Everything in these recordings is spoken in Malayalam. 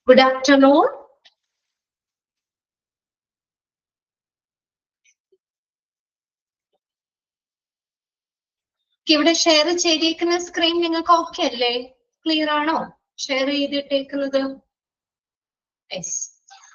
Good afternoon. ഇവിടെ ഷെയർ ചെയ്തിരിക്കുന്ന സ്ക്രീൻ നിങ്ങൾക്ക് ഓക്കെ അല്ലേ? ക്ലിയർ ആണോ? ഷെയർ ചെയ്തിട്ടേക്കുന്നത്? യെസ്.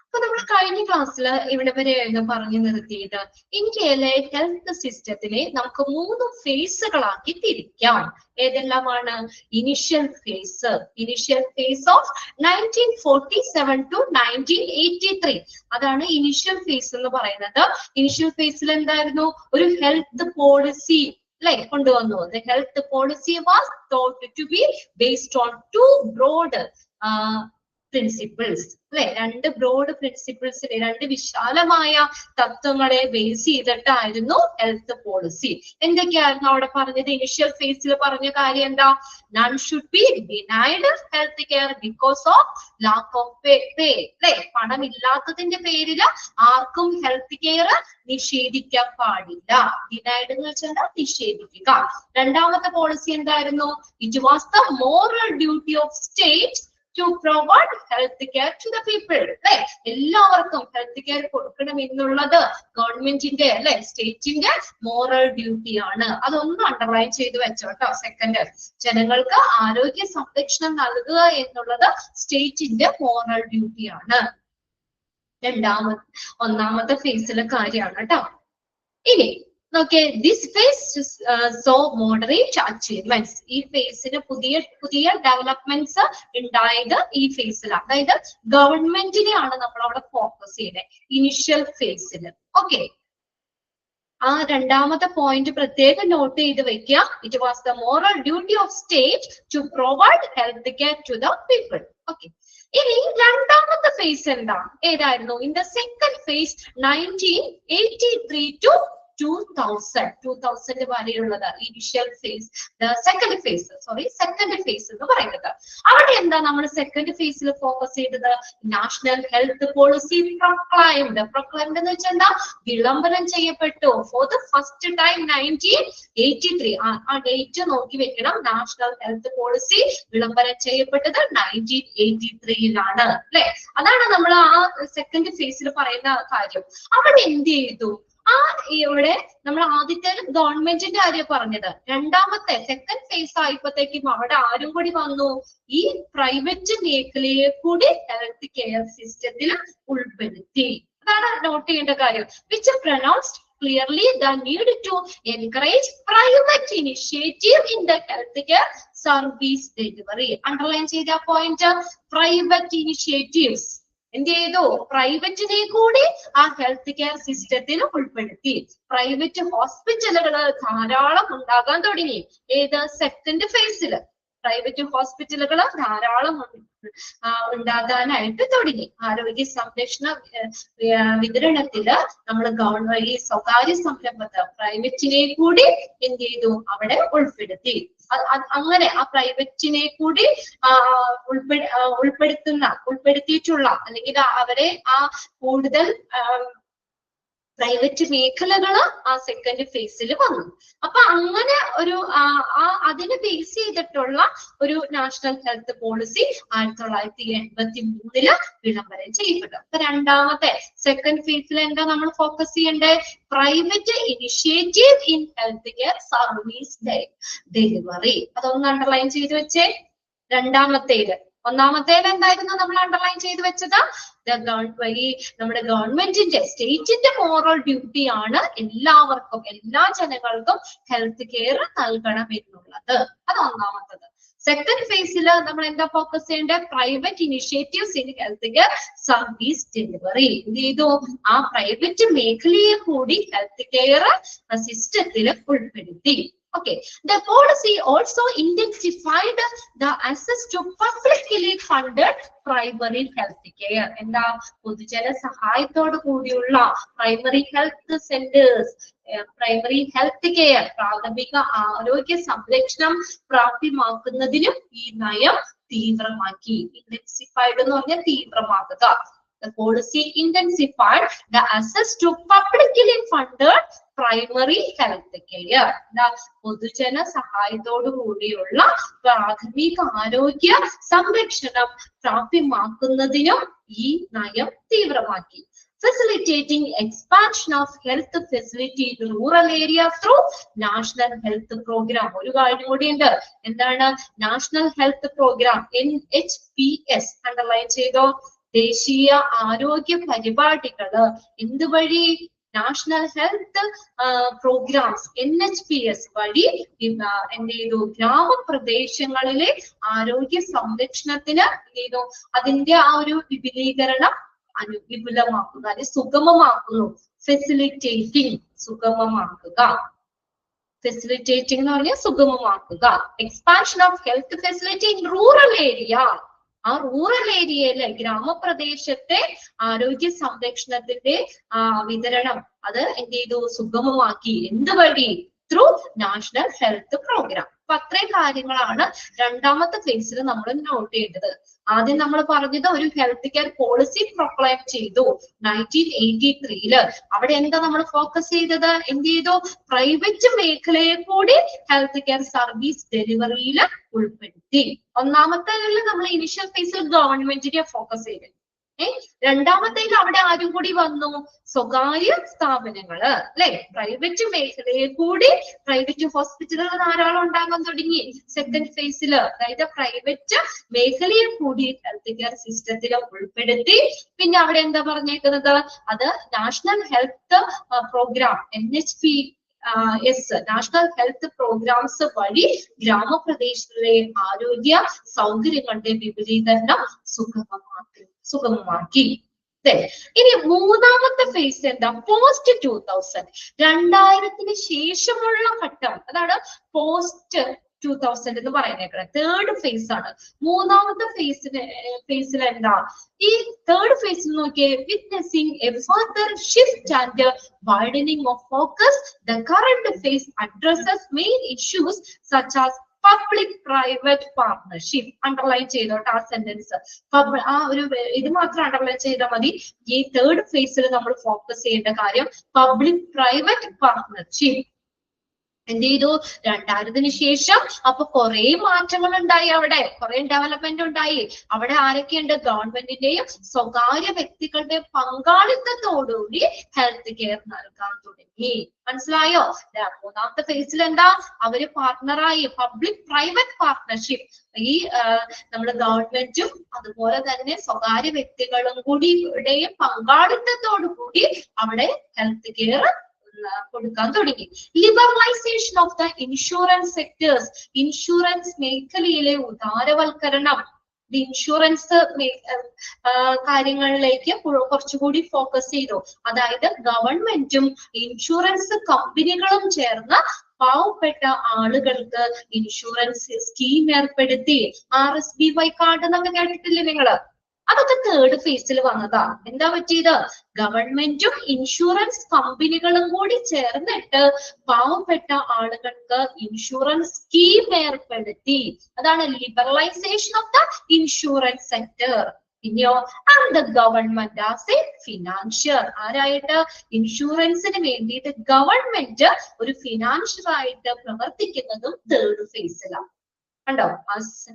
അപ്പൊ നമ്മൾ കഴിഞ്ഞ ക്ലാസ്സിൽ ഇവിടെ വരെയായിരുന്നു പറഞ്ഞു നിർത്തിയത്. ഇന്ത്യയിലെ ഹെൽത്ത് സിസ്റ്റത്തിനെ നമുക്ക് 3 ഫേസുകളാക്കി തിരിക്കാം. ഏതെല്ലാമാണ്? Initial phase of 1947 to 1983. അതാണ് ഇനിഷ്യൽ ഫേസ് എന്ന് പറയുന്നത്. ഇനിഷ്യൽ ഫേസിൽ എന്തായിരുന്നു? ഒരു ഹെൽത്ത് പോളിസി അല്ലെ കൊണ്ടുവന്നു. The health policy was thought to be based on 2 broad principles അല്ലെ, 2 ബ്രോഡ് പ്രിൻസിപ്പിൾസിനെ, 2 വിശാലമായ തത്വങ്ങളെ ബേസ് ചെയ്തിട്ടായിരുന്നു ഹെൽത്ത് പോളിസി. എന്തൊക്കെയായിരുന്നു അവിടെ പറഞ്ഞത്? ഇനിഷ്യൽ ഫേസിൽ പറഞ്ഞ കാര്യം എന്താ? None should be denied health care because of lack of pay. അല്ലെ, പണമില്ലാത്തതിന്റെ പേരിൽ ആർക്കും ഹെൽത്ത് കെയർ നിഷേധിക്കാൻ പാടില്ല. ഡിനൈഡ് എന്ന് വെച്ചാൽ നിഷേധിക്കുക. രണ്ടാമത്തെ പോളിസി എന്തായിരുന്നു? It was the moral duty of state to provide health care to the people. അല്ലെ, എല്ലാവർക്കും ഹെൽത്ത് കെയർ കൊടുക്കണം എന്നുള്ളത് ഗവൺമെന്റിന്റെ അല്ലെ, സ്റ്റേറ്റിന്റെ മോറൽ ഡ്യൂട്ടി ആണ്. അതൊന്ന് അണ്ടർലൈൻ ചെയ്ത് വെച്ചോട്ടോ. സെക്കൻഡ്, ജനങ്ങൾക്ക് ആരോഗ്യ സംരക്ഷണം നൽകുക എന്നുള്ളത് സ്റ്റേറ്റിന്റെ മോറൽ ഡ്യൂട്ടി ആണ്. ഒന്നാമത്തെ ഫേസിലെ കാര്യമാണ് കേട്ടോ. ഇനി നോക്കിയേ, this face so moderate achievements. ഈ ഫേസിന് പുതിയ ഡെവലപ്മെന്റ്സ് ഉണ്ടായത് ഈ ഫേസിലാണ്. അതായത് ഗവൺമെന്റിനെയാണ് നമ്മൾ അവിടെ ഫോക്കസ് ചെയ്യുന്നത് ഇനിഷ്യൽ ഫേസിൽ. ഓക്കെ, ആ രണ്ടാമത്തെ പോയിന്റ് പ്രത്യേകം നോട്ട് ചെയ്ത് വെക്കുക. It was the moral duty of state to provide health care to the people. Okay, ഇനി രണ്ടാമത്തെ ഫേസ് എന്താ? ഏതായിരുന്നു? In the second phase 1983 to 2000 വരെയുള്ളത് ഇനിഷ്യൽ ഫേസ്. സെക്കൻഡ് ഫേസ് എന്ന് പറയുന്നത്. അവിടെ എന്താ നമ്മൾ സെക്കൻഡ് ഫേസിൽ ഫോക്കസ് ചെയ്തത്? നാഷണൽ ഹെൽത്ത് പോളിസി പ്രൊക്ലൈംഡ് എന്ന് വെച്ചാൽ എന്താ? വിളംബരം ചെയ്യപ്പെട്ടു. For the first time 1983. ആ ഡേറ്റ് നോക്കി വെക്കണം. നാഷണൽ ഹെൽത്ത് പോളിസി വിളംബരം ചെയ്യപ്പെട്ടത് 1983-ലാണ് അല്ലെ. അതാണ് നമ്മൾ ആ സെക്കൻഡ് ഫേസിൽ പറയുന്ന കാര്യം. അവിടെ എന്ത് ചെയ്തു? ഇവിടെ നമ്മൾ ആദ്യത്തെ ഗവൺമെന്റിന്റെ കാര്യം പറഞ്ഞത്. രണ്ടാമത്തെ സെക്കൻഡ് ഫേസ് ആയപ്പോഴത്തേക്കും അവിടെ ആരും കൂടി വന്നു? ഈ പ്രൈവറ്റ് മേഖലയെ കൂടി ഹെൽത്ത് കെയർ സിസ്റ്റത്തിൽ ഉൾപ്പെടുത്തി. അതാണ് നോട്ട് ചെയ്യേണ്ട കാര്യം. Which pronounced clearly the need to encourage private initiative in the healthcare service delivery. Underline ചെയ്ത പോയിന്റ്, പ്രൈവറ്റ് ഇനിഷ്യേറ്റീവ്സ്. എന്ത് ചെയ്തു? പ്രൈവറ്റിനെ കൂടി ആ ഹെൽത്ത് കെയർ സിസ്റ്റത്തിൽ ഉൾപ്പെടുത്തി. പ്രൈവറ്റ് ഹോസ്പിറ്റലുകൾ ധാരാളം ഉണ്ടാകാൻ തുടങ്ങി. ഏത്? സെക്കൻഡ് ഫേസിൽ പ്രൈവറ്റ് ഹോസ്പിറ്റലുകൾ ധാരാളം ഉണ്ടാകാനായിട്ട് തുടങ്ങി. ആരോഗ്യ സംരക്ഷണ വിതരണത്തില് നമ്മൾ ഈ സ്വകാര്യ സംരംഭത്തെ പ്രൈവറ്റിനെ കൂടി എന്ത് ചെയ്തു? അവിടെ ഉൾപ്പെടുത്തി. അങ്ങനെ ആ പ്രൈവറ്റിനെ കൂടി ഉൾപ്പെടുത്തിയിട്ടുള്ള അല്ലെങ്കിൽ അവരെ ആ കൂടുതൽ പ്രൈവറ്റ് മേഖലകൾ ആ സെക്കൻഡ് ഫേസിൽ വന്നു. അപ്പൊ അങ്ങനെ ഒരു അതിനെ ബേസ് ചെയ്തിട്ടുള്ള ഒരു നാഷണൽ ഹെൽത്ത് പോളിസി 1983 വിളംബരം ചെയ്യപ്പെട്ടു. അപ്പൊ രണ്ടാമത്തെ സെക്കൻഡ് ഫേസിൽ എന്താ നമ്മൾ ഫോക്കസ് ചെയ്യേണ്ടത്? Private initiative in health care service delivery. അതൊന്ന് അണ്ടർലൈൻ ചെയ്ത് വെച്ചേ. രണ്ടാമത്തേത്. ഒന്നാമത്തേത് എന്തായിരുന്നു നമ്മൾ അണ്ടർലൈൻ ചെയ്ത് വെച്ചത്? നമ്മുടെ ഗവൺമെന്റിന്റെ സ്റ്റേറ്റിന്റെ മോറൽ ഡ്യൂട്ടി ആണ് എല്ലാവർക്കും, എല്ലാ ജനങ്ങൾക്കും ഹെൽത്ത് കെയർ നൽകണം എന്നുള്ളത്. അത് ഒന്നാമത്തത്. സെക്കൻഡ് ഫേസിൽ നമ്മൾ എന്താ ഫോക്കസ് ചെയ്യേണ്ടത്? Private initiatives in health care service delivery. എന്ത് ചെയ്തു? ആ പ്രൈവറ്റ് മേഖലയെ കൂടി ഹെൽത്ത് കെയർ സിസ്റ്റത്തിൽ ഉൾപ്പെടുത്തി. Okay, the policy also intensified the access to publicly funded primary health care. എന്താ? പൊതുജന സഹായത്തോട് കൂടിയുള്ള primary health centres, primary health care, പ്രാഥമിക ആരോഗ്യ സംരക്ഷണം പ്രാപ്യമാക്കുന്നതിനും ഈ നയം തീവ്രമാക്കി. ഇന്റൻസിഫൈഡ് എന്ന് പറഞ്ഞാൽ തീവ്രമാക്കുക. The policy intensified the access to publicly funded primary health care. പൊതുജന സഹായത്തോടു കൂടിയുള്ള പ്രാഥമിക ആരോഗ്യ സംരക്ഷണം പ്രാപ്യമാക്കുന്നതിനും ഈ നയം തീവ്രമാക്കി. Facilitating expansion of health facility in rural areas through National Health Program. ഒരു കാര്യം കൂടിയുണ്ട്. എന്താണ് national health programme, NHPS underline ചെയ്തോ? ദേശീയ ആരോഗ്യ പരിപാടികള് എന്തുവഴി? നാഷണൽ ഹെൽത്ത് പ്രോഗ്രാംസ് NHPS വഴി എന്ത് ചെയ്തു? ഗ്രാമപ്രദേശങ്ങളിലെ ആരോഗ്യ സംരക്ഷണത്തിന് എന്ത് ചെയ്തു? അതിന്റെ ആ ഒരു വിപുലീകരണം വിപുലമാക്കുക, അത് സുഗമമാക്കുന്നു. ഫെസിലിറ്റേറ്റിംഗ്, സുഗമമാക്കുക. ഫെസിലിറ്റേറ്റിംഗ് എന്ന് പറഞ്ഞാൽ സുഗമമാക്കുക. Expansion of health facility in rural area. ആ റൂറൽ ഏരിയയിലെ ഗ്രാമപ്രദേശത്തെ ആരോഗ്യ സംരക്ഷണത്തിന്റെ വിതരണം അത് എന്ത് ചെയ്തു? സുഗമമാക്കി. എന്തുവഴി? Through national health programme. അപ്പൊ അത്രയും കാര്യങ്ങളാണ് രണ്ടാമത്തെ ഫേസിൽ നമ്മൾ നോട്ട് ചെയ്യേണ്ടത്. ആദ്യം നമ്മൾ പറഞ്ഞത് ഒരു ഹെൽത്ത് കെയർ പോളിസി പ്രൊക്ലൈം ചെയ്തു 1983. അവിടെ എന്താ നമ്മൾ ഫോക്കസ് ചെയ്തത്? എന്ത് ചെയ്തു? പ്രൈവറ്റ് മേഖലയെ കൂടി ഹെൽത്ത് കെയർ സർവീസ് ഡെലിവറിയിൽ ഉൾപ്പെടുത്തി. ഒന്നാമത്തേതിൽ നമ്മൾ ഇനിഷ്യൽ ഫേസിൽ ഗവൺമെന്റിനെ ഫോക്കസ് ചെയ്തു. രണ്ടാമത്തേക്ക് അവിടെ ആരും കൂടി വന്നു? സ്വകാര്യ സ്ഥാപനങ്ങള്, അല്ലെ? പ്രൈവറ്റ് മേഖലയെ കൂടി, പ്രൈവറ്റ് ഹോസ്പിറ്റലുകൾ ധാരാളം ഉണ്ടാകാൻ തുടങ്ങി സെക്കൻഡ് ഫേസിൽ. അതായത് പ്രൈവറ്റ് മേഖലയെ കൂടി ഹെൽത്ത് കെയർ സിസ്റ്റത്തിൽ ഉൾപ്പെടുത്തി. പിന്നെ അവിടെ എന്താ പറഞ്ഞേക്കുന്നത്? അത് national health programme NHPS national health programmes വഴി ഗ്രാമപ്രദേശങ്ങളിലെ ആരോഗ്യ സൗകര്യങ്ങളുടെ വിപുലീകരണം സുഗമമാക്കി. ഇനി മൂന്നാമത്തെ ഫേസ് എന്താ? പോസ്റ്റ് 2000, 2000 ശേഷമുള്ള ഘട്ടം. അതാണ് പോസ്റ്റ് 2000 എന്ന് പറയുന്നേക്കുന്നത്. തേർഡ് ഫേസ് ആണ്. മൂന്നാമത്തെ ഫേസിൽ എന്താ? ഈ തേർഡ് ഫേസിൽ നോക്കിയേ, witnessing a further shift and widening of focus. The current phase addresses main issues such as public private partnership. Underline ചെയ്തോട്ടെ ആ സെന്റൻസ്. ആ ഒരു ഇത് മാത്രം അണ്ടർലൈൻ ചെയ്താൽ മതി. ഈ തേർഡ് ഫേസിൽ നമ്മൾ ഫോക്കസ് ചെയ്യേണ്ട കാര്യം പബ്ലിക് പ്രൈവറ്റ് പാർട്ണർഷിപ്പ്. എന്ത് ചെയ്തു? 2000 ശേഷം അപ്പൊ കുറെ മാറ്റങ്ങൾ ഉണ്ടായി, അവിടെ കുറെ ഡെവലപ്മെന്റ് ഉണ്ടായി. അവിടെ ആരൊക്കെയുണ്ട്? ഗവൺമെന്റിന്റെയും സ്വകാര്യ വ്യക്തികളുടെയും പങ്കാളിത്തത്തോടുകൂടി ഹെൽത്ത് കെയർ നൽകാൻ തുടങ്ങി. മനസ്സിലായോ? മൂന്നാമത്തെ ഫേസിൽ എന്താ? അവര് പാർട്ണറായി, പബ്ലിക് പ്രൈവറ്റ് പാർട്ണർഷിപ്പ്. ഈ നമ്മുടെ ഗവൺമെന്റും അതുപോലെ തന്നെ സ്വകാര്യ വ്യക്തികളും കൂടിയുടെയും പങ്കാളിത്തത്തോടു കൂടി അവിടെ ഹെൽത്ത് കെയർ കൊടുക്കാൻ തുടങ്ങി. Liberalisation of the insurance sectors. Insurance മേഖലയിലെ ഉദാരവൽക്കരണം. ഇൻഷുറൻസ് കാര്യങ്ങളിലേക്ക് കുറച്ചുകൂടി ഫോക്കസ് ചെയ്തു. അതായത് ഗവൺമെന്റും ഇൻഷുറൻസ് കമ്പനികളും ചേർന്ന് പാവപ്പെട്ട ആളുകൾക്ക് ഇൻഷുറൻസ് സ്കീം ഏർപ്പെടുത്തി. RSBY കാർഡ് എന്നൊക്കെ കേട്ടിട്ടില്ലേ നിങ്ങള്? അതൊക്കെ തേർഡ് ഫേസിൽ വന്നതാ. എന്താ പറ്റിയത്? ഗവൺമെന്റും ഇൻഷുറൻസ് കമ്പനികളും കൂടി ചേർന്നിട്ട് പാവപ്പെട്ട ആളുകൾക്ക് ഇൻഷുറൻസ് സ്കീം ഏർപ്പെടുത്തി. അതാണ് liberalisation of the insurance sector. പിന്നെയോ, and the government as a financier. ആരായിട്ട്? ഇൻഷുറൻസിന് വേണ്ടിയിട്ട് ഗവൺമെന്റ് ഒരു ഫിനാൻഷ്യർ ആയിട്ട് പ്രവർത്തിക്കുന്നതും തേർഡ് ഫേസിലാണ്. കണ്ടോ?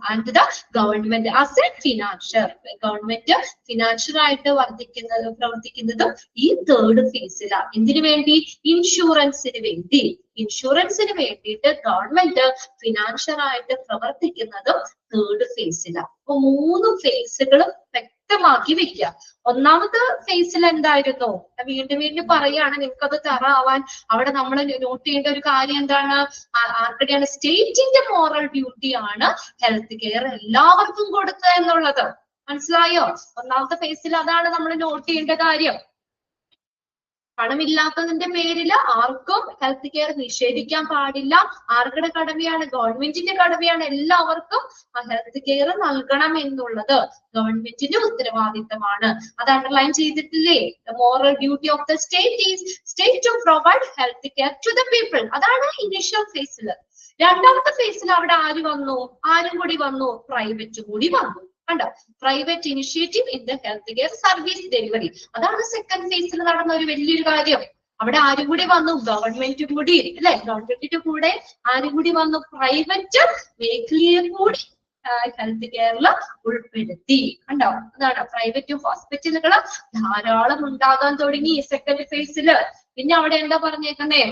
And the government as a financier. Government financier ആയിട്ട് പ്രവർത്തിക്കുന്നതും ഈ തേർഡ് ഫേസിലാണ്. എന്തിനു വേണ്ടി? ഇൻഷുറൻസിന് വേണ്ടി. ഇൻഷുറൻസിന് വേണ്ടിയിട്ട് ഗവൺമെന്റ് ഫിനാൻഷ്യർ ആയിട്ട് പ്രവർത്തിക്കുന്നതും തേർഡ് ഫേസിലാണ്. അപ്പൊ 3 ഫേസുകളും വ്യക്തമാക്കി വെക്കുക. ഒന്നാമത്തെ ഫേസിൽ എന്തായിരുന്നു? വീണ്ടും പറയാണ്, നിങ്ങൾക്കത് തറാവാൻ. അവിടെ നമ്മൾ നോട്ട് ചെയ്യേണ്ട ഒരു കാര്യം എന്താണ്? ആർക്കടെയാണ്? സ്റ്റേറ്റിന്റെ മോറൽ ഡ്യൂട്ടി ആണ് ഹെൽത്ത് കെയർ എല്ലാവർക്കും കൊടുക്കുക എന്നുള്ളത്. മനസ്സിലായോ? ഒന്നാമത്തെ ഫേസിൽ അതാണ് നമ്മൾ നോട്ട് ചെയ്യേണ്ട കാര്യം. പണമില്ലാത്തതിന്റെ പേരിൽ ആർക്കും ഹെൽത്ത് കെയർ നിഷേധിക്കാൻ പാടില്ല. ആർക്കുടെ കടമയാണ്? ഗവൺമെന്റിന്റെ കടമയാണ്. എല്ലാവർക്കും ഹെൽത്ത് കെയർ നൽകണം എന്നുള്ളത് ഗവൺമെന്റിന്റെ ഉത്തരവാദിത്തമാണ്. അത് അണ്ടർലൈൻ ചെയ്തിട്ടില്ലേ? The moral duty of the state to provide health care to the people. അതാണ് ഇനിഷ്യൽ ഫേസിൽ. രണ്ടാമത്തെ ഫേസിൽ അവിടെ ആര് വന്നു? ആരും കൂടി വന്നു? പ്രൈവറ്റ് കൂടി വന്നു. കണ്ടോ? Private initiative in the health care service delivery. അതാണ് സെക്കൻഡ് ഫേസിൽ നടന്ന ഒരു വലിയൊരു കാര്യം. അവിടെ ആരും കൂടി വന്നു, ഗവൺമെന്റും കൂടി അല്ലെ, ഗവൺമെന്റിന്റെ കൂടെ ആരും കൂടി വന്നു, പ്രൈവറ്റ് മേഖലയെ കൂടി ഹെൽത്ത് കെയറിൽ ഉൾപ്പെടുത്തി. കണ്ടോ, അതാണ് പ്രൈവറ്റ് ഹോസ്പിറ്റലുകൾ ധാരാളം ഉണ്ടാകാൻ തുടങ്ങി സെക്കൻഡ് ഫേസിൽ. പിന്നെ അവിടെ എന്താ പറഞ്ഞേക്കുന്നേ,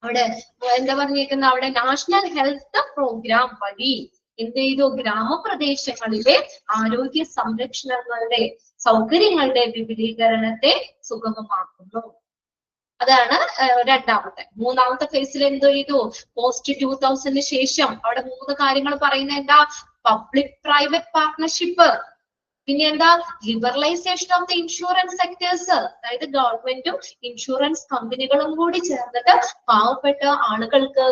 അവിടെ എന്താ പറഞ്ഞേക്കുന്ന, അവിടെ നാഷണൽ ഹെൽത്ത് പ്രോഗ്രാം വഴി എന്ത് ചെയ്തു, ഗ്രാമപ്രദേശങ്ങളിലെ ആരോഗ്യ സംരക്ഷണങ്ങളുടെ സൗകര്യങ്ങളുടെ വിപുലീകരണത്തെ സുഗമമാക്കുന്നു. അതാണ് രണ്ടാമത്തെ. മൂന്നാമത്തെ ഫേസിൽ എന്ത് ചെയ്തു, പോസ്റ്റ് 2000 ശേഷം അവിടെ 3 കാര്യങ്ങൾ പറയുന്നത് എന്താ, പബ്ലിക് പ്രൈവറ്റ് പാർട്ണർഷിപ്പ്, പിന്നെ എന്താ, liberalisation of the insurance sectors, അതായത് ഗവൺമെന്റും ഇൻഷുറൻസ് കമ്പനികളും കൂടി ചേർന്നിട്ട് പാവപ്പെട്ട ആളുകൾക്ക്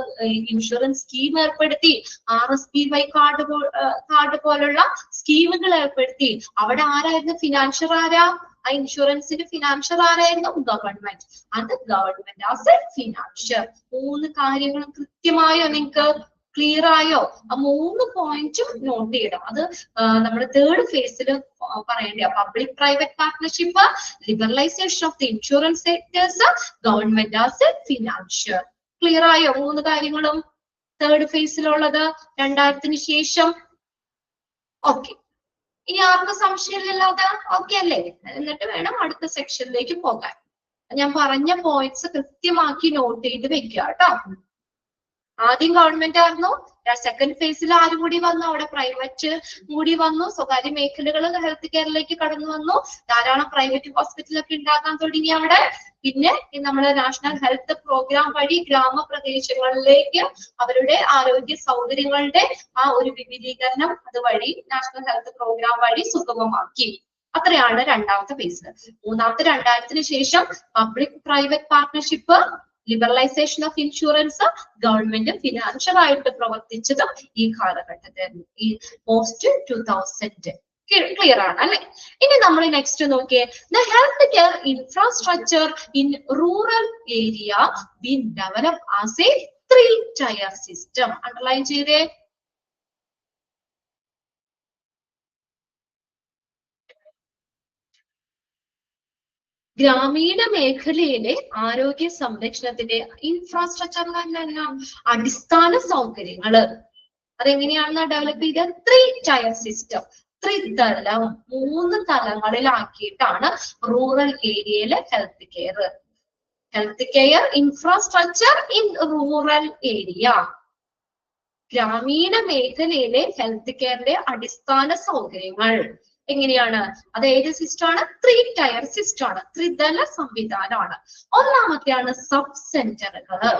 ഇൻഷുറൻസ് സ്കീം ഏർപ്പെടുത്തി, RSPY കാർഡ് പോലുള്ള സ്കീമുകൾ ഏർപ്പെടുത്തി. അവിടെ ആരായിരുന്നു ഫിനാൻഷ്യർ, ആരാ, ആ ഇൻഷുറൻസിന്റെ ഫിനാൻഷ്യർ ആരായിരുന്നു, ഗവൺമെന്റ്. അത് ഗവൺമെന്റ് ആസ് എ ഫിനാൻഷ്യർ. 3 കാര്യങ്ങളും കൃത്യമായോ, നിങ്ങൾക്ക് ക്ലിയർ ആയോ? ആ 3 പോയിന്റും നോട്ട് ചെയ്യണം. അത് നമ്മുടെ തേർഡ് ഫേസിൽ പറയേണ്ട, public private partnership, liberalisation of the insurance sectors, government as a financier. Clear ആയോ 3 കാര്യങ്ങളും തേർഡ് ഫേസിലുള്ളത് 2000 ശേഷം? ഓക്കെ, ഇനി ആർക്കും സംശയമില്ലാതെ ഓക്കെ അല്ലേ? എന്നിട്ട് വേണം അടുത്ത സെക്ഷനിലേക്ക് പോകാൻ. ഞാൻ പറഞ്ഞ പോയിന്റ്സ് കൃത്യമാക്കി നോട്ട് ചെയ്ത് വെക്കുക കേട്ടോ. ആദ്യം ഗവൺമെന്റ് ആയിരുന്നു, സെക്കൻഡ് ഫേസിൽ ആരും കൂടി വന്നു, അവിടെ പ്രൈവറ്റ് കൂടി വന്നു, സ്വകാര്യ മേഖലകൾ ഹെൽത്ത് കെയറിലേക്ക് കടന്നു വന്നു, ധാരാളം പ്രൈവറ്റ് ഹോസ്പിറ്റലൊക്കെ ഉണ്ടാക്കാൻ തുടങ്ങി അവിടെ. പിന്നെ നമ്മുടെ നാഷണൽ ഹെൽത്ത് പ്രോഗ്രാം വഴി ഗ്രാമപ്രദേശങ്ങളിലേക്ക് അവരുടെ ആരോഗ്യ സൗകര്യങ്ങളുടെ ആ ഒരു വിപുലീകരണം അതുവഴി നാഷണൽ ഹെൽത്ത് പ്രോഗ്രാം വഴി സുഗമമാക്കി. അത്രയാണ് രണ്ടാമത്തെ ഫേസ്. മൂന്നാമത്തെ 2000 ശേഷം public private partnership, liberalisation of insurance, government financial ആയിട്ട് പ്രവർത്തിച്ചതും ഈ കാലഘട്ടത്തിൽ, ഈ പോസ്റ്റ് 2000. ക്ലിയർ ആണ് അല്ലെ? ഇനി നമ്മൾ നെക്സ്റ്റ് നോക്കിയേ, the health care infrastructure in rural area been develop as A 3-tier system. Underline ചെയ്തേ. ഗ്രാമീണ മേഖലയിലെ ആരോഗ്യ സംരക്ഷണത്തിന്റെ ഇൻഫ്രാസ്ട്രക്ചർ, അടിസ്ഥാന സൗകര്യങ്ങള് അതെങ്ങനെയാണെന്ന് ഡെവലപ്പ് ചെയ്ത 3-tier സിസ്റ്റം, ത്രിതലം, 3 തലങ്ങളിലാക്കിയിട്ടാണ് റൂറൽ ഏരിയയിലെ health care infrastructure in rural area. ഗ്രാമീണ മേഖലയിലെ ഹെൽത്ത് കെയറിന്റെ അടിസ്ഥാന സൗകര്യങ്ങൾ എങ്ങനെയാണ്? അത് ഏത് സിസ്റ്റമാണ്? 3-tier സിസ്റ്റമാണ്, ത്രിതല സംവിധാനമാണ്. ഒന്നാമത്തെയാണ് സബ് സെന്ററുകള്,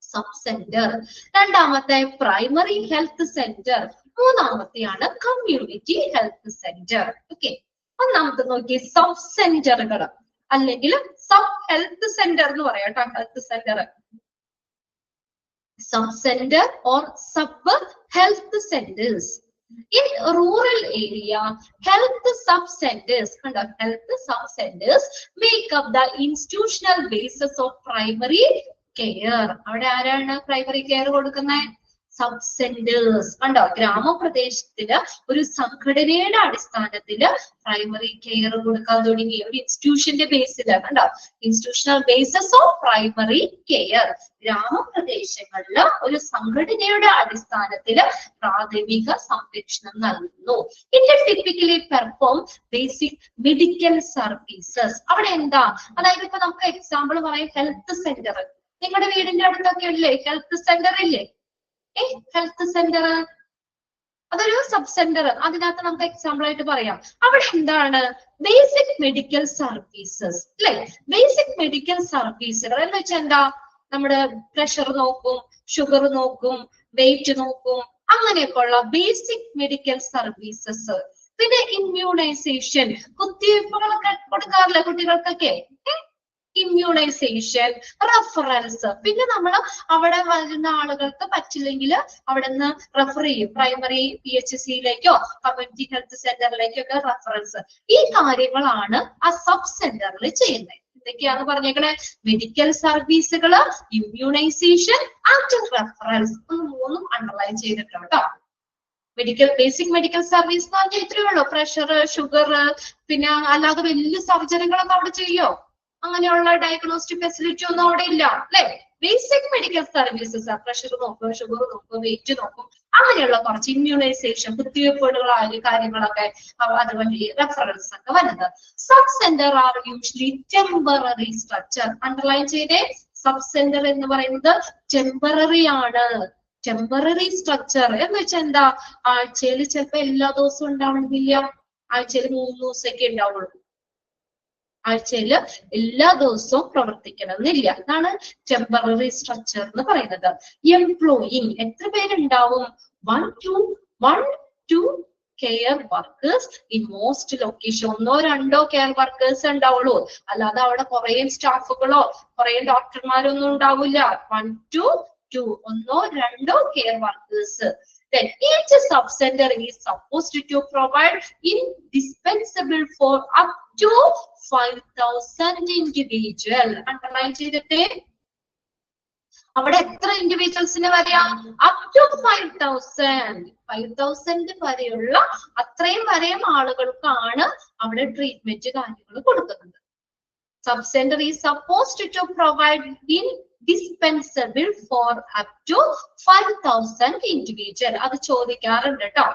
സബ് സെന്റർ. രണ്ടാമത്തെ പ്രൈമറി ഹെൽത്ത് സെന്റർ. മൂന്നാമത്തെയാണ് കമ്മ്യൂണിറ്റി ഹെൽത്ത് സെന്റർ. ഓക്കെ, ഒന്നാമത്തെ നോക്കി സബ് സെന്ററുകൾ അല്ലെങ്കിൽ സബ് ഹെൽത്ത് സെന്റർ എന്ന് പറയാം കേട്ടോ. Health centre, sub centre or sub health centres. In rural area, health sub-centers make up the institutional basis of primary care. അവിടെ ആരാണ് പ്രൈമറി കെയർ കൊടുക്കുന്നത്? Sub centres. കണ്ടോ, ഗ്രാമപ്രദേശത്തില് ഒരു സംഘടനയുടെ അടിസ്ഥാനത്തില് പ്രൈമറി കെയർ കൊടുക്കാൻ തുടങ്ങി, ഒരു ഇൻസ്റ്റിറ്റ്യൂഷന്റെ ബേസില്. കണ്ടോ, institutional basis of primary care. ഗ്രാമപ്രദേശങ്ങളില് ഒരു സംഘടനയുടെ അടിസ്ഥാനത്തില് പ്രാഥമിക സംരക്ഷണം നൽകുന്നു. ഇത് typically perform basic medical services. അവിടെ എന്താ, അതായത് ഇപ്പൊ നമുക്ക് എക്സാമ്പിൾ പറയാം, ഹെൽത്ത് സെന്റർ. നിങ്ങളുടെ വീടിന്റെ അടുത്തൊക്കെ ഇല്ലേ ഹെൽത്ത് സെന്റർ? ഇല്ലേ? ഹെൽത്ത് സെന്റർ അതൊരു സബ് സെന്റർ. അതിനകത്ത് നമുക്ക് എക്സാമ്പിൾ ആയിട്ട് പറയാം. അവിടെ എന്താണ്? ബേസിക് മെഡിക്കൽ സർവീസസ് അല്ലെ? ബേസിക് മെഡിക്കൽ സർവീസുകൾ എന്ന് വെച്ചാൽ എന്താ? നമ്മുടെ പ്രഷർ നോക്കും, ഷുഗർ നോക്കും, വെയിറ്റ് നോക്കും, അങ്ങനെയൊക്കെ ഉള്ള ബേസിക് മെഡിക്കൽ സർവീസസ്. പിന്നെ ഇമ്മ്യൂണൈസേഷൻ, കുത്തിവയ്പ്പുകളൊക്കെ കൊടുക്കാറില്ല കുട്ടികൾക്കൊക്കെ. Immunisation, reference. പിന്നെ നമ്മൾ അവിടെ വരുന്ന ആളുകൾക്ക് പറ്റില്ലെങ്കിൽ അവിടെ നിന്ന് റെഫർ ചെയ്യും, പ്രൈമറി PHCയിലേക്കോ കമ്മ്യൂണിറ്റി ഹെൽത്ത് സെന്ററിലേക്കോ ഒക്കെ റെഫറൻസ്. ഈ കാര്യങ്ങളാണ് ആ സബ് സെന്ററിൽ ചെയ്യുന്നത്. എന്തൊക്കെയാന്ന് പറഞ്ഞേക്കണേ? മെഡിക്കൽ സർവീസുകള്, ഇമ്മ്യൂണൈസേഷൻ ആൻഡ് റെഫറൻസ്. 3 അണ്ടർലൈൻ ചെയ്തിട്ടുണ്ട് കേട്ടോ. ബേസിക് മെഡിക്കൽ സർവീസ് എന്ന് പറഞ്ഞാൽ ഇത്രയേ ഉള്ളൂ. പ്രഷർ, ഷുഗർ, പിന്നെ അല്ലാതെ വലിയ സർജറികളൊക്കെ അവിടെ ചെയ്യോ? അങ്ങനെയുള്ള ഡയഗ്നോസ്റ്റിക് ഫെസിലിറ്റി ഒന്നും അവിടെ ഇല്ല അല്ലെ. ബേസിക് മെഡിക്കൽ സർവീസസ്, പ്രഷർ നോക്കും, ഷുഗർ നോക്കും, വെയിറ്റ് നോക്കും, അങ്ങനെയുള്ള കുറച്ച് ഇമ്മ്യൂണൈസേഷൻ, കുത്തിവയ്പ്പുകളായ കാര്യങ്ങളൊക്കെ അതുവഴി റെഫറൻസ് ഒക്കെ വരുന്നത്. Sub centre are usually temporary structure. Underline ചെയ്തേ, സബ് സെന്റർ എന്ന് പറയുന്നത് ടെമ്പററി ആണ്. ടെമ്പററി സ്ട്രക്ചർ എന്ന് വെച്ചാൽ എന്താ, ആഴ്ചയിൽ ചിലപ്പോ എല്ലാ ദിവസവും ഉണ്ടാവണമെന്നില്ല, ആഴ്ചയിൽ 3 ദിവസമൊക്കെ ഉണ്ടാവുള്ളൂ, ആഴ്ചയിൽ എല്ലാ ദിവസവും പ്രവർത്തിക്കണമെന്നില്ല. അതാണ് ടെമ്പററി സ്ട്രക്ചർ എന്ന് പറയുന്നത്. എംപ്ലോയിങ് എത്ര പേരുണ്ടാവും? 1 to 2 care workers in most location. 1-2 care workers ഉണ്ടാവുള്ളൂ, അല്ലാതെ അവിടെ കുറെ സ്റ്റാഫുകളോ കുറെ ഡോക്ടർമാരൊന്നും ഉണ്ടാവില്ല. 1 to 2, 1-2 care workers. Then each sub-center is supposed to provide indispensable for up to 5,000 individual. Underline ചെയ്തിട്ടേ, അവിടെ എത്ര ഇൻഡിവിജ്വൽസിന് വരെയാ? up to 5,000 വരെയുള്ള അത്രയും വരെയും ആളുകൾക്കാണ് അവിടെ ട്രീറ്റ്മെന്റ് കാര്യങ്ങൾ കൊടുക്കുന്നത്. Sub centre is supposed to provide indispensable for up to 5,000 individual. അത് ചോദിക്കാറുണ്ട് കേട്ടോ.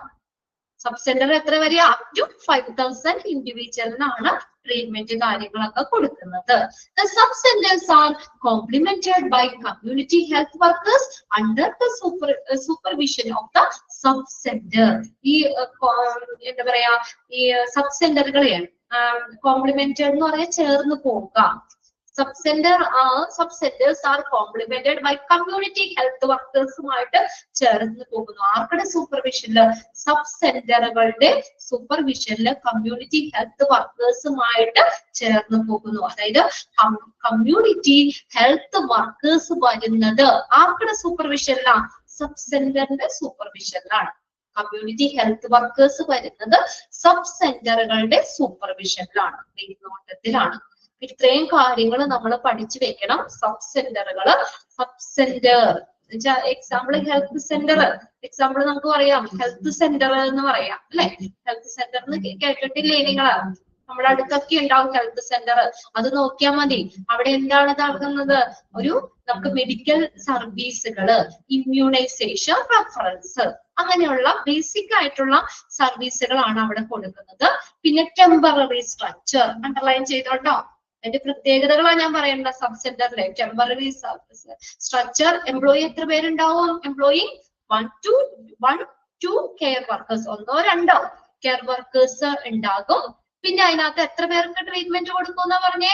സബ് സെന്റർ എത്ര വരെയാ? up to 5,000 ഇൻഡിവിജ്വലിനാണ് ട്രീറ്റ്മെന്റ് കാര്യങ്ങളൊക്കെ കൊടുക്കുന്നത്. The sub centers are complemented by community health workers under the supervision of the sub center. ഈ എന്താ പറയാ, ഈ സബ് സെന്ററുകളെ കോംപ്ലിമെന്റഡ് എന്ന് പറഞ്ഞാൽ ചേർന്ന് പോവുക. Sub centers are complemented by community health workersമായിട്ട് ചേർന്ന് പോകുന്നു. ആർക്കുടെ സൂപ്പർവിഷനില്? സബ് സെന്ററുകളുടെ സൂപ്പർവിഷനില് കമ്മ്യൂണിറ്റി ഹെൽത്ത് വർക്കേഴ്സുമായിട്ട് ചേർന്ന് പോകുന്നു. അതായത് കമ്മ്യൂണിറ്റി ഹെൽത്ത് വർക്കേഴ്സ് വരുന്നത് ആർക്കുടെ സൂപ്പർവിഷനിലാണ്? സബ് സെന്ററിന്റെ സൂപ്പർവിഷനിലാണ്. കമ്മ്യൂണിറ്റി ഹെൽത്ത് വർക്കേഴ്സ് വരുന്നത് സബ് സെന്ററുകളുടെ സൂപ്പർവിഷനിലാണ്, മേൽനോട്ടത്തിലാണ്. ഇത്രയും കാര്യങ്ങൾ നമ്മൾ പഠിച്ചു വെക്കണം. സബ് സെന്ററുകള്, sub centre example health centre, example നമുക്ക് പറയാം ഹെൽത്ത് സെന്റർ എന്ന് പറയാം അല്ലെ. ഹെൽത്ത് സെന്റർ എന്ന് കേട്ടിട്ടില്ലേ നിങ്ങള്? നമ്മുടെ അടുത്തൊക്കെ ഉണ്ടാവും ഹെൽത്ത് സെന്റർ. അത് നോക്കിയാൽ മതി. അവിടെ എന്താണ് നടക്കുന്നത്? നമുക്ക് മെഡിക്കൽ സർവീസുകള്, ഇമ്മ്യൂണൈസേഷൻ, റെഫറൻസ്, അങ്ങനെയുള്ള ബേസിക് ആയിട്ടുള്ള സർവീസുകളാണ് അവിടെ കൊടുക്കുന്നത്. പിന്നെ ടെമ്പററി സ്ട്രക്ചർ അണ്ടർലൈൻ ചെയ്തോട്ടോ. അതിന്റെ പ്രത്യേകതകളാണ് ഞാൻ പറയേണ്ട. സബ് സെന്ററിലെ ടെമ്പററി സ്ട്രക്ചർ, എംപ്ലോയി എത്ര പേരുണ്ടാവും? Employee 1 to 2 care workers, 1-2 care workers ഉണ്ടാകും. പിന്നെ അതിനകത്ത് എത്ര പേർക്ക് ട്രീറ്റ്മെന്റ് കൊടുക്കും എന്നാ പറഞ്ഞേ?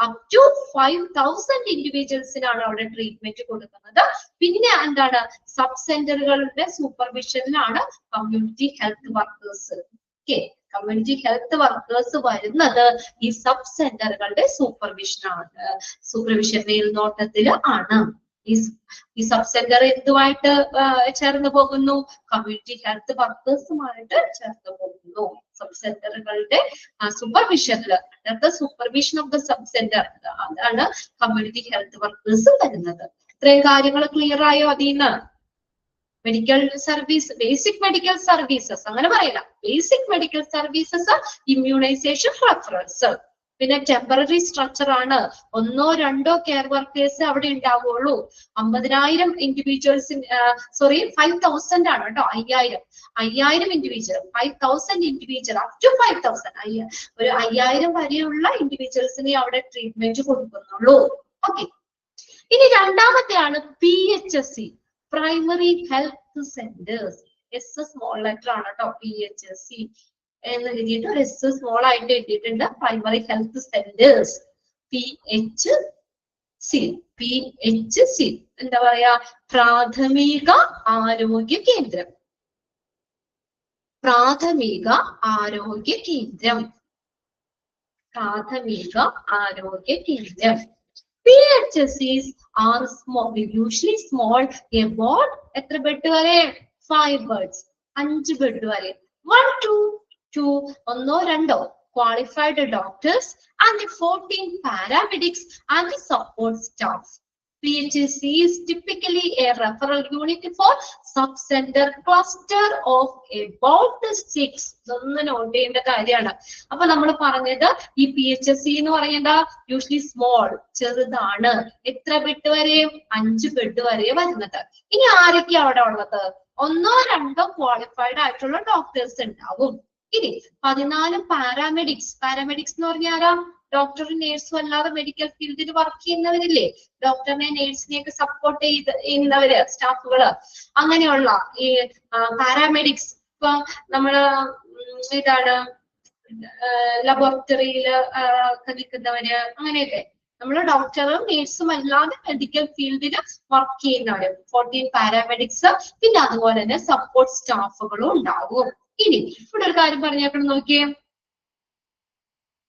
up to 5,000 ഇൻഡിവിജ്വൽസിനാണ് അവിടെ ട്രീറ്റ്മെന്റ് കൊടുക്കുന്നത്. പിന്നെ എന്താണ്? സബ് സെന്ററുകളുടെ സൂപ്പർവിഷനിലാണ് community health workers. Okay, community health workers വരുന്നത് ഈ സബ് സെന്ററുകളുടെ സൂപ്പർവിഷൻ മേൽനോട്ടത്തിൽ ആണ്. ഈ സബ് സെന്റർ എന്തുമായിട്ട് ചേർന്ന് പോകുന്നു? കമ്മ്യൂണിറ്റി ഹെൽത്ത് വർക്കേഴ്സുമായിട്ട് ചേർന്ന് പോകുന്നു. സബ് സെന്ററുകളുടെ സൂപ്പർവിഷനിൽ, supervision of the sub centre, അതാണ് കമ്മ്യൂണിറ്റി ഹെൽത്ത് വർക്കേഴ്സ് വരുന്നത്. ഇത്രയും കാര്യങ്ങൾ ക്ലിയർ ആയോ? അതിന്ന് medical service, basic medical services അങ്ങനെ പറയില്ല. Basic medical services, immunisation, reference. പിന്നെ ടെമ്പററി സ്ട്രക്ചർ ആണ്. 1-2 കെയർ വർക്കേഴ്സ് അവിടെ ഉണ്ടാവുള്ളൂ. 50,000 ഇൻഡിവിജ്വൽസിന് 5,000 ആണ് കേട്ടോ. 5,000 ഇൻഡിവിജ്വൽ, 5,000 ഇൻഡിവിജ്വൽ, അപ് ടു 5,000, ഒരു 5,000 വരെയുള്ള ഇൻഡിവിജ്വൽസിനെ അവിടെ ട്രീറ്റ്മെന്റ് കൊടുക്കുന്നുള്ളൂ. ഓക്കെ, ഇനി രണ്ടാമത്തെയാണ് PHSC, primary health centres. S small letter ആണ് കേട്ടോ. PHSC എന്ന് എഴുതിയിട്ട് ഒരു എസ് സ്മോൾ ആയിട്ട് എഴുതിയിട്ടുണ്ട്. പ്രൈമറി ഹെൽത്ത് സെന്റേഴ്സ്, PHC എന്താ പറയാ? പ്രാഥമിക ആരോഗ്യ കേന്ദ്രം. പ്രാഥമിക ആരോഗ്യ കേന്ദ്രം. പ്രാഥമിക ആരോഗ്യ കേന്ദ്രം. PHSCs are small, usually small, about എത്ര ബെഡ് വരെ? 5 beds, 5 ബെഡ് വരെ. 1 to 2 qualified doctors and 14 paramedics and support staff. PHC is typically a referral unit for sub-center cluster of about 6. ഇതൊന്ന് നോട്ട് ചെയ്യേണ്ട കാര്യമാണ്. അപ്പൊ നമ്മൾ പറഞ്ഞത് ഈ PHC എന്ന് പറയുന്നത് യൂഷ്വലി സ്മോൾ, ചെറുതാണ്. എത്ര ബെഡ് വരെ? 5 ബെഡ് വരെ വരുന്നത്. ഇനി ആരൊക്കെയാ അവിടെ ഉള്ളത്? 1 or 2 ക്വാളിഫൈഡ് ആയിട്ടുള്ള ഡോക്ടേഴ്സ് ഉണ്ടാവും. ഇനി 14 പാരാമെഡിക്സ്. പാരാമെഡിക്സ് എന്ന് പറഞ്ഞാൽ ഡോക്ടറും നേഴ്സും അല്ലാതെ മെഡിക്കൽ ഫീൽഡിൽ വർക്ക് ചെയ്യുന്നവരില്ലേ, ഡോക്ടറിനെ നേഴ്സിനെയൊക്കെ സപ്പോർട്ട് ചെയ്യുന്നവര്, സ്റ്റാഫുകള്, അങ്ങനെയുള്ള ഈ പാരാമെഡിക്സ്. ഇപ്പൊ നമ്മള് ഇതാണ് ലബോറട്ടറിയില് നിൽക്കുന്നവര്, അങ്ങനെയല്ലേ. നമ്മള് ഡോക്ടറും നേഴ്സും അല്ലാതെ മെഡിക്കൽ ഫീൽഡിൽ വർക്ക് ചെയ്യുന്നവര് 14 പാരാമെഡിക്സ്. പിന്നെ അതുപോലെ തന്നെ സപ്പോർട്ട് സ്റ്റാഫുകളും ഉണ്ടാവും. ഇനി ഇവിടെ ഒരു കാര്യം പറഞ്ഞേക്കണം, നോക്കിയേ,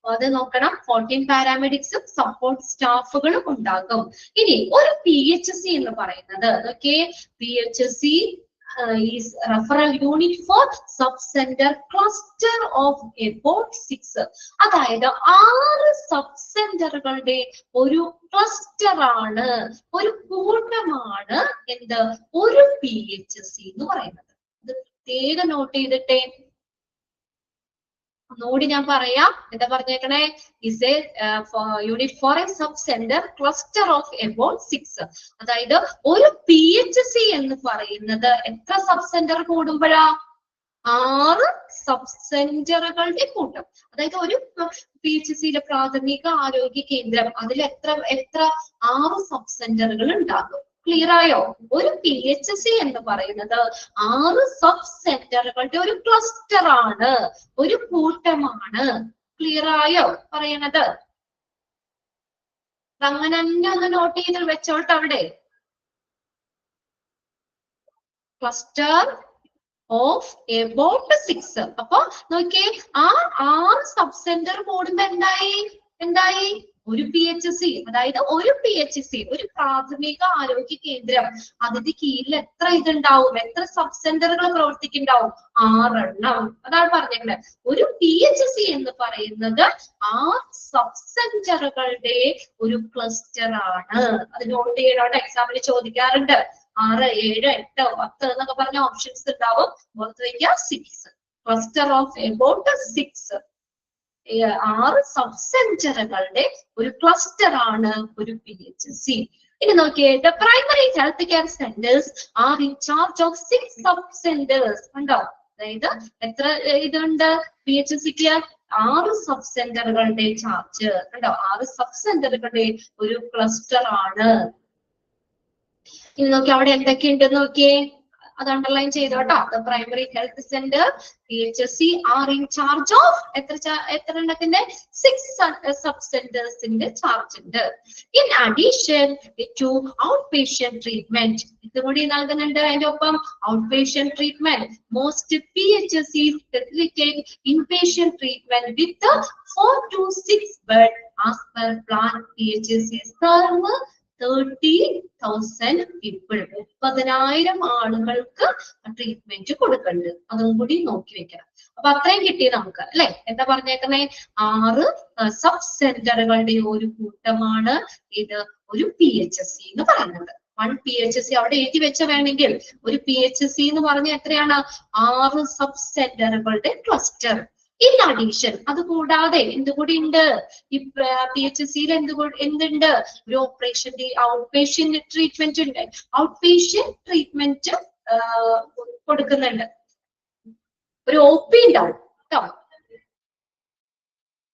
അത് നോക്കണം. 14 പാരാമെഡിക്സും സപ്പോർട്ട് സ്റ്റാഫുകളും ഉണ്ടാകും. ഇനി ഒരു PHC എന്ന് പറയുന്നത്, okay, PHC is referral unit for sub-center cluster of about 6. അതായത് 6 സബ് സെന്ററുകളുടെ ഒരു ക്ലസ്റ്റർ ആണ്, ഒരു കൂട്ടമാണ് എന്ത്, ഒരു PHC എന്ന് പറയുന്നത്. ഇത് പ്രത്യേകം നോട്ട് ചെയ്തിട്ടേ. ഒന്നുകൂടി ഞാൻ പറയാം, എന്താ പറഞ്ഞേക്കണേ? Is a unit for a sub centre cluster of about 6. അതായത് ഒരു PHC എന്ന് പറയുന്നത് എത്ര സബ് സെന്റർ കൂടുമ്പോഴാ? 6 സബ് സെന്ററുകളുടെ കൂട്ടം. അതായത് ഒരു PHCയിലെ പ്രാഥമിക ആരോഗ്യ കേന്ദ്രം, അതിൽ എത്ര 6 സബ് സെന്ററുകൾ ഉണ്ടാകും. ക്ലിയർ ആയോ? ഒരു PHC എന്ന് പറയുന്നത് 6 സബ് സെന്ററുകളുടെ ഒരു ക്ലസ്റ്റർ ആണ്, ഒരു കൂട്ടമാണ്. ക്ലിയർ ആയോ പറയണത്? അങ്ങനെ തന്നെ ഒന്ന് നോട്ട് ചെയ്ത് വെച്ചോട്ടെ അവിടെ. Cluster of about 6. അപ്പൊ നോക്കിയേ, ആ 6 സബ് സെന്റർ കൂടുമ്പോ എന്തായി? ഒരു PHC. അതായത് ഒരു PHC, ഒരു പ്രാഥമിക ആരോഗ്യ കേന്ദ്രം, അതിന്റെ കീഴിൽ എത്ര ഇതുണ്ടാവും, എത്ര സബ് സെന്ററുകൾ പ്രവർത്തിക്കുന്നുണ്ടാവും? 6 എണ്ണം. അതാണ് പറഞ്ഞേക്കുന്നത്. ഒരു PHC എന്ന് പറയുന്നത് 6 സബ് സെന്ററുകളുടെ ഒരു ക്ലസ്റ്റർ ആണ്. അത് നോട്ട് ചെയ്യണോട്ട് എക്സാമിന് ചോദിക്കാറുണ്ട്. 6, 7, 8, 10 എന്നൊക്കെ പറഞ്ഞ ഓപ്ഷൻസ് ഉണ്ടാവും. ഓർത്ത് വയ്ക്കുക, 6. Cluster of about 6. 6 സബ് സെന്ററുകളുടെ ഒരു ക്ലസ്റ്റർ ആണ് ഒരു PHC. ഇനി നോക്കിയേ, the primary health care centers are in charge of 6 sub centers. കണ്ടോ? അതായത് എത്ര ഇതുണ്ട് PHCക്ക്? 6 സബ് സെന്ററുകളുടെ ചാർജ്. കണ്ടോ? 6 സബ് സെന്ററുകളുടെ ഒരു ക്ലസ്റ്റർ ആണ്. ഇനി നോക്കി അവിടെ എന്തൊക്കെയുണ്ട് നോക്കിയേ, അത് അണ്ടർലൈൻ ചെയ്തോട്ടോ. The primary health center PHC are in charge of എത്ര എണ്ണത്തിന്റെ? 6 സബ് സെന്റേഴ്സിന്റെ ചാർജ് ഉണ്ട്. In addition to outpatient treatment, ഇതുകൂടി നൽകുന്നുണ്ട് അതിന്റെ ഒപ്പം. outpatient treatment, most PHCs facilitate inpatient treatment with 4 to 6 bed as per plan. PHCs serve 30,000 people. 30,000 ആളുകൾക്ക് ട്രീറ്റ്മെന്റ് കൊടുക്കുന്നുണ്ട്. അതും കൂടി നോക്കി വെക്കണം. അപ്പൊ അത്രയും കിട്ടി നമുക്ക്, അല്ലെ? എന്താ പറഞ്ഞേക്കുന്നേ? 6 സബ് സെന്ററുകളുടെ ഒരു കൂട്ടമാണ് ഇത് ഒരു PHC എന്ന് പറയുന്നത്. 1 PHC അവിടെ എഴുതി വെച്ച വേണമെങ്കിൽ. ഒരു PHC എന്ന് പറഞ്ഞാൽ എത്രയാണ്? 6 സബ് സെന്ററുകളുടെ ക്ലസ്റ്റർ. In addition, അത് കൂടാതെ എന്തുകൂടി ഉണ്ട്? ഈ PHCയിൽ എന്തുണ്ട്? ഒരു ഓപ്പറേഷന്റെ ഔട്ട്പേഷ്യന്റ് ട്രീറ്റ്മെന്റ് ഉണ്ട്. ഔട്ട്പേഷ്യന്റ് ട്രീറ്റ്മെന്റ് കൊടുക്കുന്നുണ്ട്. ഒരു OP ഉണ്ടാവും കേട്ടോ.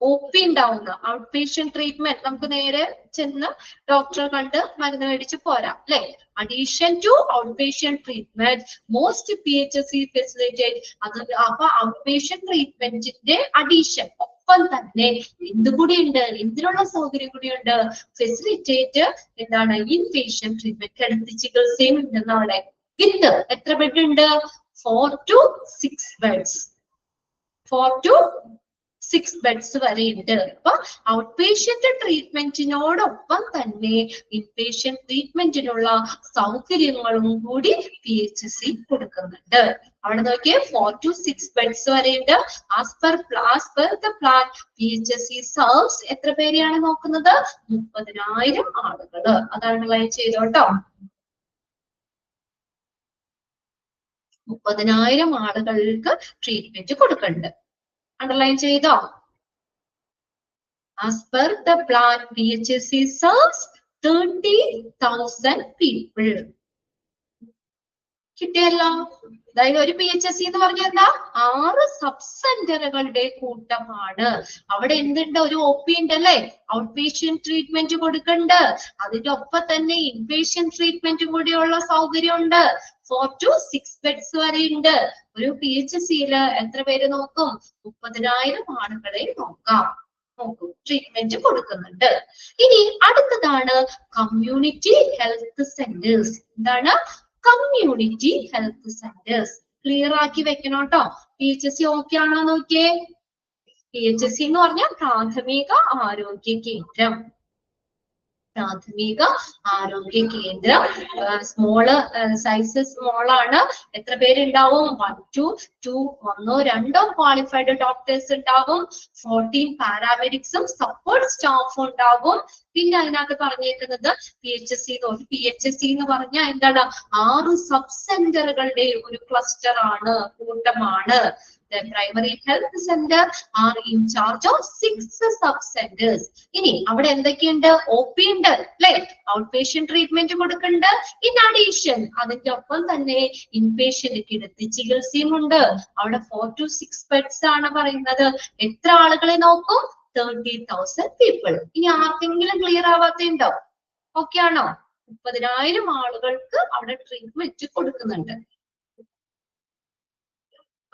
OP ഉണ്ടാവുന്ന ഔട്ട്പേഷ്യന്റ് ട്രീറ്റ്മെന്റ്. നമുക്ക് നേരെ ചെന്ന് ഡോക്ടറെ കണ്ട് മരുന്ന് മേടിച്ച് പോരാം, അല്ലെ? Addition to outpatient treatment, most PHC facilitate. അത് അപ്പൊ ഔട്ട്പേഷ്യന്റ് ട്രീറ്റ്മെന്റിന്റെ അഡീഷൻ ഒപ്പം തന്നെ എന്തുകൂടി ഉണ്ട്? എന്തിനുള്ള സൗകര്യം കൂടിയുണ്ട്? ഫെസിലിറ്റേറ്റ് എന്താണ്? ഇൻപേഷ്യന്റ് ട്രീറ്റ്മെന്റ്, കിടത്തി ചികിത്സയും ഉണ്ടെന്ന് അവിടെ. വിത്ത് എത്ര ബെഡ് ഉണ്ട്? 4 to 6 ബെഡ്സ്. 4 to 6 ബെഡ്സ് വരെ ഉണ്ട്. അപ്പൊ ഔട്ട് പേഷ്യന്റ് ട്രീറ്റ്മെന്റിനോടൊപ്പം തന്നെ ഇൻപേഷ്യന്റ് ട്രീറ്റ്മെന്റിനുള്ള സൗകര്യങ്ങളും കൂടി PHC കൊടുക്കുന്നുണ്ട്. അവിടെ നോക്കിയേ 4 to 6 ബെഡ്സ് വരെ ഉണ്ട്. As per the plan PHC സർവ്സ് എത്ര പേരെയാണ് നോക്കുന്നത്? 30,000 ആളുകള്. അതാണ് ലൈൻ ചെയ്തോട്ടോ. 30,000 ആളുകൾക്ക് ട്രീറ്റ്മെന്റ് കൊടുക്കുന്നുണ്ട്. അണ്ടർലൈൻ ചെയ്തോ? As per the plan, PHC serves 30,000 people. കിട്ടിയല്ലോ. അതായത് ഒരു PHC എന്ന് പറഞ്ഞാൽ എന്താ? 6 സബ് സെന്ററുകളുടെ കൂട്ടമാണ്. അവിടെ എന്തുണ്ട്? ഒരു OP ഉണ്ട് അല്ലേ? ഔട്ട് പേഷ്യന്റ് ട്രീറ്റ്മെന്റ് കൊടുക്കുന്നുണ്ട്. അതിന്റെ ഒപ്പം തന്നെ ഇൻപേഷ്യന്റ് ട്രീറ്റ്മെന്റും കൂടിയുള്ള സൗകര്യം ഉണ്ട്. 4 to 6 ബെഡ്സ് വരെ ഉണ്ട്. ഒരു PHCയില് എത്ര പേര് നോക്കും? 30,000 ആളുകളെ നോക്കാം. നോക്കൂ, ട്രീറ്റ്മെന്റ് കൊടുക്കുന്നുണ്ട്. ഇനി അടുത്തതാണ് കമ്മ്യൂണിറ്റി ഹെൽത്ത് സെന്റേഴ്സ്. എന്താണ്? Community health centres. ക്ലിയർ ആക്കി വെക്കണം കേട്ടോ. PHC ഓക്കെ ആണോ നോക്കിയേ. PHC എന്ന് പറഞ്ഞാൽ പ്രാഥമിക ആരോഗ്യ കേന്ദ്രം. പ്രാഥമിക ആരോഗ്യ കേന്ദ്രം. സ്മോള് സൈസ് സ്മോളാണ്. എത്ര പേരുണ്ടാവും? 1 2 ക്വാളിഫൈഡ് ഡോക്ടേഴ്സ് ഉണ്ടാവും. 14 പാരാമെഡിക്സും സപ്പോർട്ട് സ്റ്റാഫും ഉണ്ടാവും. പിന്നെ അതിനകത്ത് പറഞ്ഞേക്കുന്നത് PHC എന്ന് പറഞ്ഞാൽ എന്താണ്? 6 സബ് സെന്ററുകളുടെ ഒരു ക്ലസ്റ്റർ ആണ്, കൂട്ടമാണ്. The primary health center are in charge of 6 sub-centers. ഇനി അവിടെ എന്തൊക്കെയുണ്ട്? OP ഉണ്ട് അല്ലെ? ഔട്ട് പേഷ്യന്റ് ട്രീറ്റ്മെന്റ് കൊടുക്കുന്നുണ്ട്. ഇൻ അഡീഷൻ അതിന്റെ ഒപ്പം തന്നെ ഇൻപേഷ്യന്റ് കിടത്തി ചികിത്സയും ഉണ്ട്. അവിടെ 4 to 6 ബെഡ്സ് ആണ് പറയുന്നത്. എത്ര ആളുകളെ നോക്കും? 30,000 people. ഇനി ആർക്കെങ്കിലും ക്ലിയർ ആവാത്തുണ്ടോ? ഓക്കെ ആണോ? 30,000 ആളുകൾക്ക് അവിടെ ട്രീറ്റ്മെന്റ് കൊടുക്കുന്നുണ്ട്.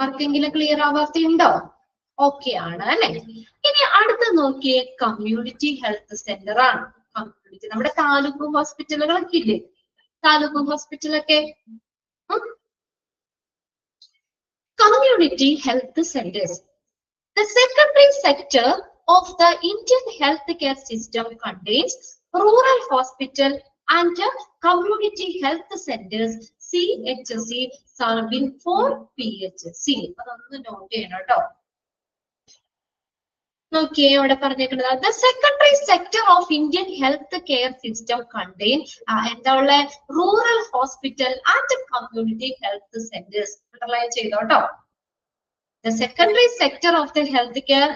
ആർക്കെങ്കിലും ക്ലിയർ ആവാത്തുണ്ടോ? ഓക്കെ ആണ് അല്ലെ? ഇനി അടുത്ത നോക്കിയേ കമ്മ്യൂണിറ്റി ഹെൽത്ത് സെന്റർ ആണ്. കമ്മ്യൂണിറ്റി നമ്മുടെ താലൂക്ക് ഹോസ്പിറ്റലുകളൊക്കെ ഇല്ലേ? താലൂക്ക് ഹോസ്പിറ്റലൊക്കെ community health centres. The secondary sector of the Indian healthcare system contains rural hospital and community health centers CHC serving for PHC. അതൊന്ന് നോട്ട് ചെയ്യണം കേട്ടോ. നോക്കിയേ അവിടെ പറഞ്ഞേക്കുന്നത് the secondary sector of Indian health care system contain എന്താ ഉള്ള rural hospital and community health centers. Underline ചെയ്തോട്ടോ. The secondary sector of the healthcare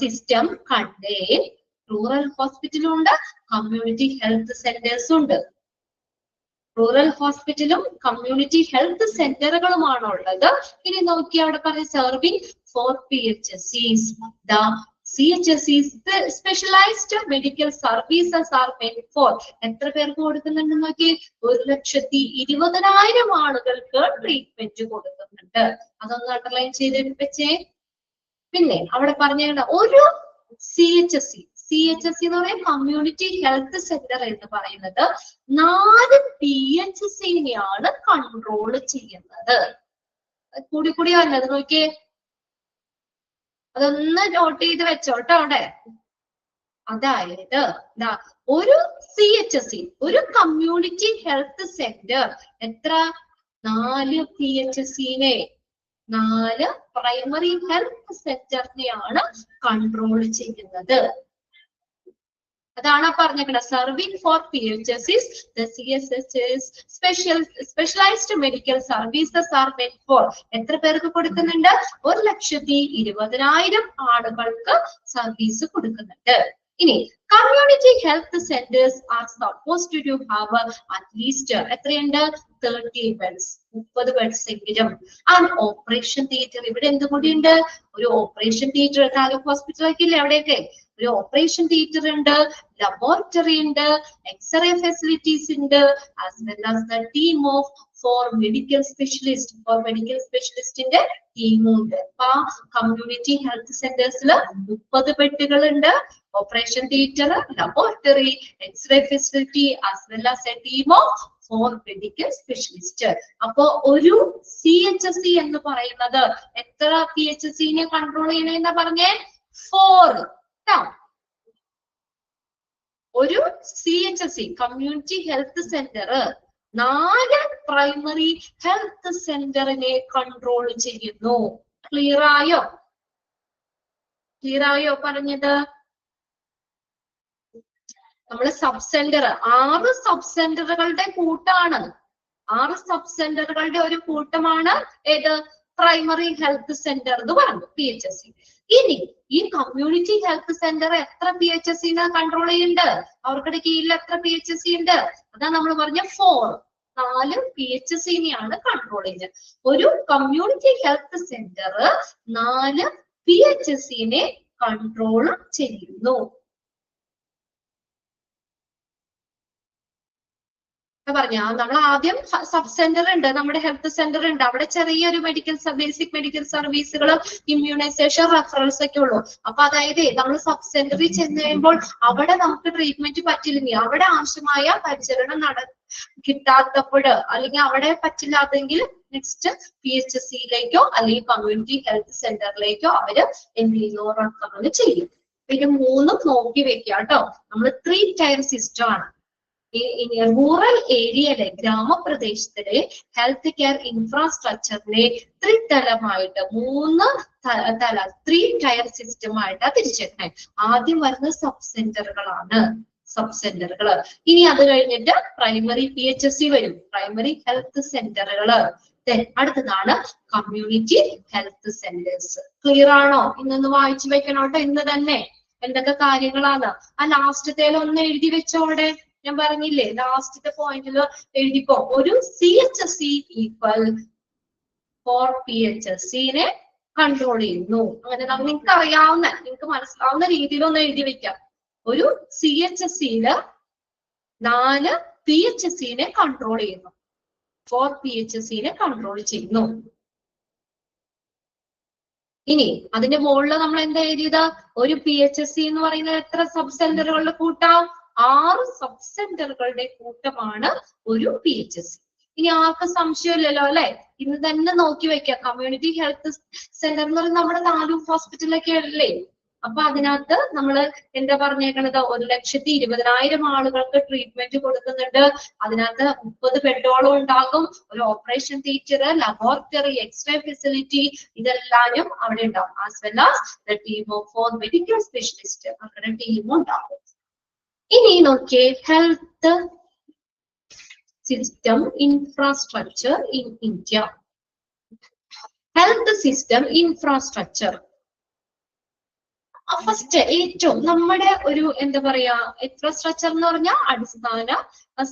system contain rural hospital ഉണ്ട്, community health centers ഉണ്ട്. റൂറൽ ഹോസ്പിറ്റലും കമ്മ്യൂണിറ്റി ഹെൽത്ത് സെന്ററുകളുമാണ് ഉള്ളത്. ഇനി നോക്കി അവിടെ പറഞ്ഞ serving four PHCs. The CHSs specialised medical services are meant for. എത്ര പേർക്ക് കൊടുക്കുന്നുണ്ട് നോക്കി? 1,20,000 ആളുകൾക്ക് ട്രീറ്റ്മെന്റ് കൊടുക്കുന്നുണ്ട്. അതൊന്ന് അണ്ടർലൈൻ ചെയ്ത് വെച്ചേ. പിന്നെ അവിടെ പറഞ്ഞ ഒരു CHC എന്ന് പറയുന്നത് കമ്മ്യൂണിറ്റി ഹെൽത്ത് സെന്റർ എന്ന് പറയുന്നത് 4 PHCനെയാണ് കൺട്രോൾ ചെയ്യുന്നത്. കൂടി വന്നത് നോക്കിയേ. അതൊന്ന് നോട്ട് ചെയ്ത് വെച്ചോട്ടോ അവിടെ. അതായത് ഒരു CHC ഒരു കമ്മ്യൂണിറ്റി ഹെൽത്ത് സെന്റർ എത്ര? 4 PHCനെ 4 പ്രൈമറി ഹെൽത്ത് സെന്ററിനെയാണ് കൺട്രോൾ ചെയ്യുന്നത്. അതാണ് പറഞ്ഞേക്കുന്നത്. Serving four PHCs, the CSHs specialised medical services are meant for. എത്ര പേർക്ക് കൊടുക്കുന്നുണ്ട്? 1,20,000 ആളുകൾക്ക് സർവീസ് കൊടുക്കുന്നുണ്ട്. ഇനി community health centres are supposed to have at least എത്രയുണ്ട്? 30 ബെഡ്സ്, 30 ബെഡ്സ് എങ്കിലും. And operation theatre. ഇവിടെ എന്തും കൂടി ഉണ്ട്? ഒരു ഓപ്പറേഷൻ തിയേറ്റർ. താലൂക്ക് ഹോസ്പിറ്റലൊക്കെ ഇല്ലേ അവിടെയൊക്കെ? ഒരു ഓപ്പറേഷൻ തിയേറ്റർ ഉണ്ട്, ലബോറട്ടറി ഉണ്ട്, എക്സ്റേ ഫെസിലിറ്റീസ് ഉണ്ട്, as well as the team of four medical സ്പെഷ്യലിസ്റ്റിന്റെ ടീമും ഉണ്ട്. അപ്പൊ കമ്മ്യൂണിറ്റി ഹെൽത്ത് സെന്റേഴ്സിൽ 30 ബെഡുകൾ ഉണ്ട്, operation theatre, laboratory, x ray facility, as well as a team of 4 medical specialist. അപ്പോ ഒരു CHC എന്ന് പറയുന്നത് എത്ര PHCനെ കൺട്രോൾ ചെയ്യണമെന്നാ പറഞ്ഞേ? 4 ട്ടോ. ഒരു CHSE community health centre 4 primary health സെന്ററിനെ കൺട്രോൾ ചെയ്യുന്നു. ക്ലിയർ ആയോ? പറഞ്ഞത്? നമ്മള് സബ് സെന്റർ 6 സബ് സെന്ററുകളുടെ കൂട്ടാണ്. 6 സബ് സെന്ററുകളുടെ ഒരു കൂട്ടമാണ് ഏത്? പ്രൈമറി ഹെൽത്ത് സെന്റർ എന്ന് പറഞ്ഞു, PHSE. ഇനി ഈ കമ്മ്യൂണിറ്റി ഹെൽത്ത് സെന്റർ എത്ര PHSE കൺട്രോൾ ചെയ്യുന്നുണ്ട്? അവരുടെ കീഴിൽ എത്ര PHSE ഉണ്ട്? അതാ നമ്മൾ പറഞ്ഞ 4 PHSE-നെയാണ് കൺട്രോൾ ചെയ്യുന്നത്. ഒരു കമ്മ്യൂണിറ്റി ഹെൽത്ത് സെന്റർ 4 PHSE-നെ കൺട്രോൾ ചെയ്യുന്നു. പറഞ്ഞ നമ്മൾ ആദ്യം സബ് സെന്റർ ഉണ്ട്, നമ്മുടെ ഹെൽത്ത് സെന്റർ ഉണ്ട്, അവിടെ ചെറിയൊരു ബേസിക് മെഡിക്കൽ സർവീസുകളും ഇമ്മ്യൂണൈസേഷൻ റെഫറൻസ് ഒക്കെ ഉള്ളൂ. അപ്പൊ അതായത് നമ്മൾ സബ് സെന്ററിൽ ചെന്ന് കഴിയുമ്പോൾ അവിടെ നമുക്ക് ട്രീറ്റ്മെന്റ് പറ്റില്ലെങ്കിൽ, അവിടെ ആവശ്യമായ പരിചരണം കിട്ടാത്തപ്പോൾ, അല്ലെങ്കിൽ അവിടെ പറ്റില്ലാതെങ്കിൽ നെക്സ്റ്റ് PHSE-യിലേക്കോ അല്ലെങ്കിൽ കമ്മ്യൂണിറ്റി ഹെൽത്ത് സെന്ററിലേക്കോ അവര് എന്ത് ചെയ്യുന്നു? റെഫർ ചെയ്യും. പിന്നെ 3 നോക്കി വെക്കുക കേട്ടോ. നമ്മൾ 3 ടയർ സിസ്റ്റം ആണ്. റൂറൽ ഏരിയയിലെ ഗ്രാമപ്രദേശത്തിലെ ഹെൽത്ത് കെയർ ഇൻഫ്രാസ്ട്രക്ചറിനെ ത്രിതലമായിട്ട് 3 ടയർ സിസ്റ്റം ആയിട്ടാണ് തിരിച്ചേക്കുന്നത്. ആദ്യം വരുന്നത് സബ് സെന്ററുകളാണ്. ഇനി അത് കഴിഞ്ഞിട്ട് പ്രൈമറി PHSE വരും, പ്രൈമറി ഹെൽത്ത് സെന്ററുകള്. അടുത്തതാണ് കമ്മ്യൂണിറ്റി ഹെൽത്ത് സെന്റേഴ്സ്. ക്ലിയർ ആണോ? ഇന്നൊന്ന് വായിച്ചു വെക്കണോട്ടോ. ഇന്ന് തന്നെ എന്തൊക്കെ കാര്യങ്ങളാണ്. ആ ലാസ്റ്റത്തേലൊന്ന് എഴുതി വെച്ചോടെ. ഞാൻ പറഞ്ഞില്ലേ, ലാസ്റ്റത്തെ പോയിന്റിൽ എഴുതിക്കോ. ഒരു CHSE ഈക്വൽ 4 PHSE-നെ കൺട്രോൾ ചെയ്യുന്നു. അങ്ങനെ നിങ്ങൾക്ക് അറിയാവുന്ന, നിങ്ങൾക്ക് മനസ്സിലാവുന്ന രീതിയിലൊന്ന് എഴുതി വെക്കാം. ഒരു CHSE-യില് 4 PHSE-നെ കൺട്രോൾ ചെയ്യുന്നു. 4 PHSE-നെ കൺട്രോൾ ചെയ്യുന്നു. ഇനി അതിന്റെ മുകളിൽ നമ്മൾ എന്താ എഴുതിയത്? ഒരു PHSE എന്ന് പറയുന്നത് എത്ര സബ് സെന്ററുകളുടെ കൂട്ടാം? 6 സബ് സെന്ററുകളുടെ കൂട്ടമാണ് ഒരു PHSE. ഇനി ആർക്കും സംശയമില്ലല്ലോ അല്ലെ? ഇന്ന് തന്നെ നോക്കി വെക്കാം. കമ്മ്യൂണിറ്റി ഹെൽത്ത് സെന്റർ എന്ന് പറയുന്നത് നമ്മുടെ താലൂക്ക് ഹോസ്പിറ്റലൊക്കെ അല്ലേ? അപ്പൊ അതിനകത്ത് നമ്മൾ എന്താ പറഞ്ഞേക്കണത്? 1,20,000 ആളുകൾക്ക് ട്രീറ്റ്മെന്റ് കൊടുക്കുന്നുണ്ട്. അതിനകത്ത് 30 ബെഡോളം ഉണ്ടാകും. ഒരു operation theatre, laboratory, x ray facility, ഇതെല്ലാരും അവിടെ ഉണ്ടാവും. As well as the team of 4 medical specialist, അവരുടെ ടീമും ഉണ്ടാവും. ഇനി നോക്കിയേ, health system infrastructure in India. Health system infrastructure first ഏറ്റവും നമ്മുടെ ഒരു എന്താ പറയാ, ഇൻഫ്രാസ്ട്രക്ചർ എന്ന് പറഞ്ഞാൽ അടിസ്ഥാന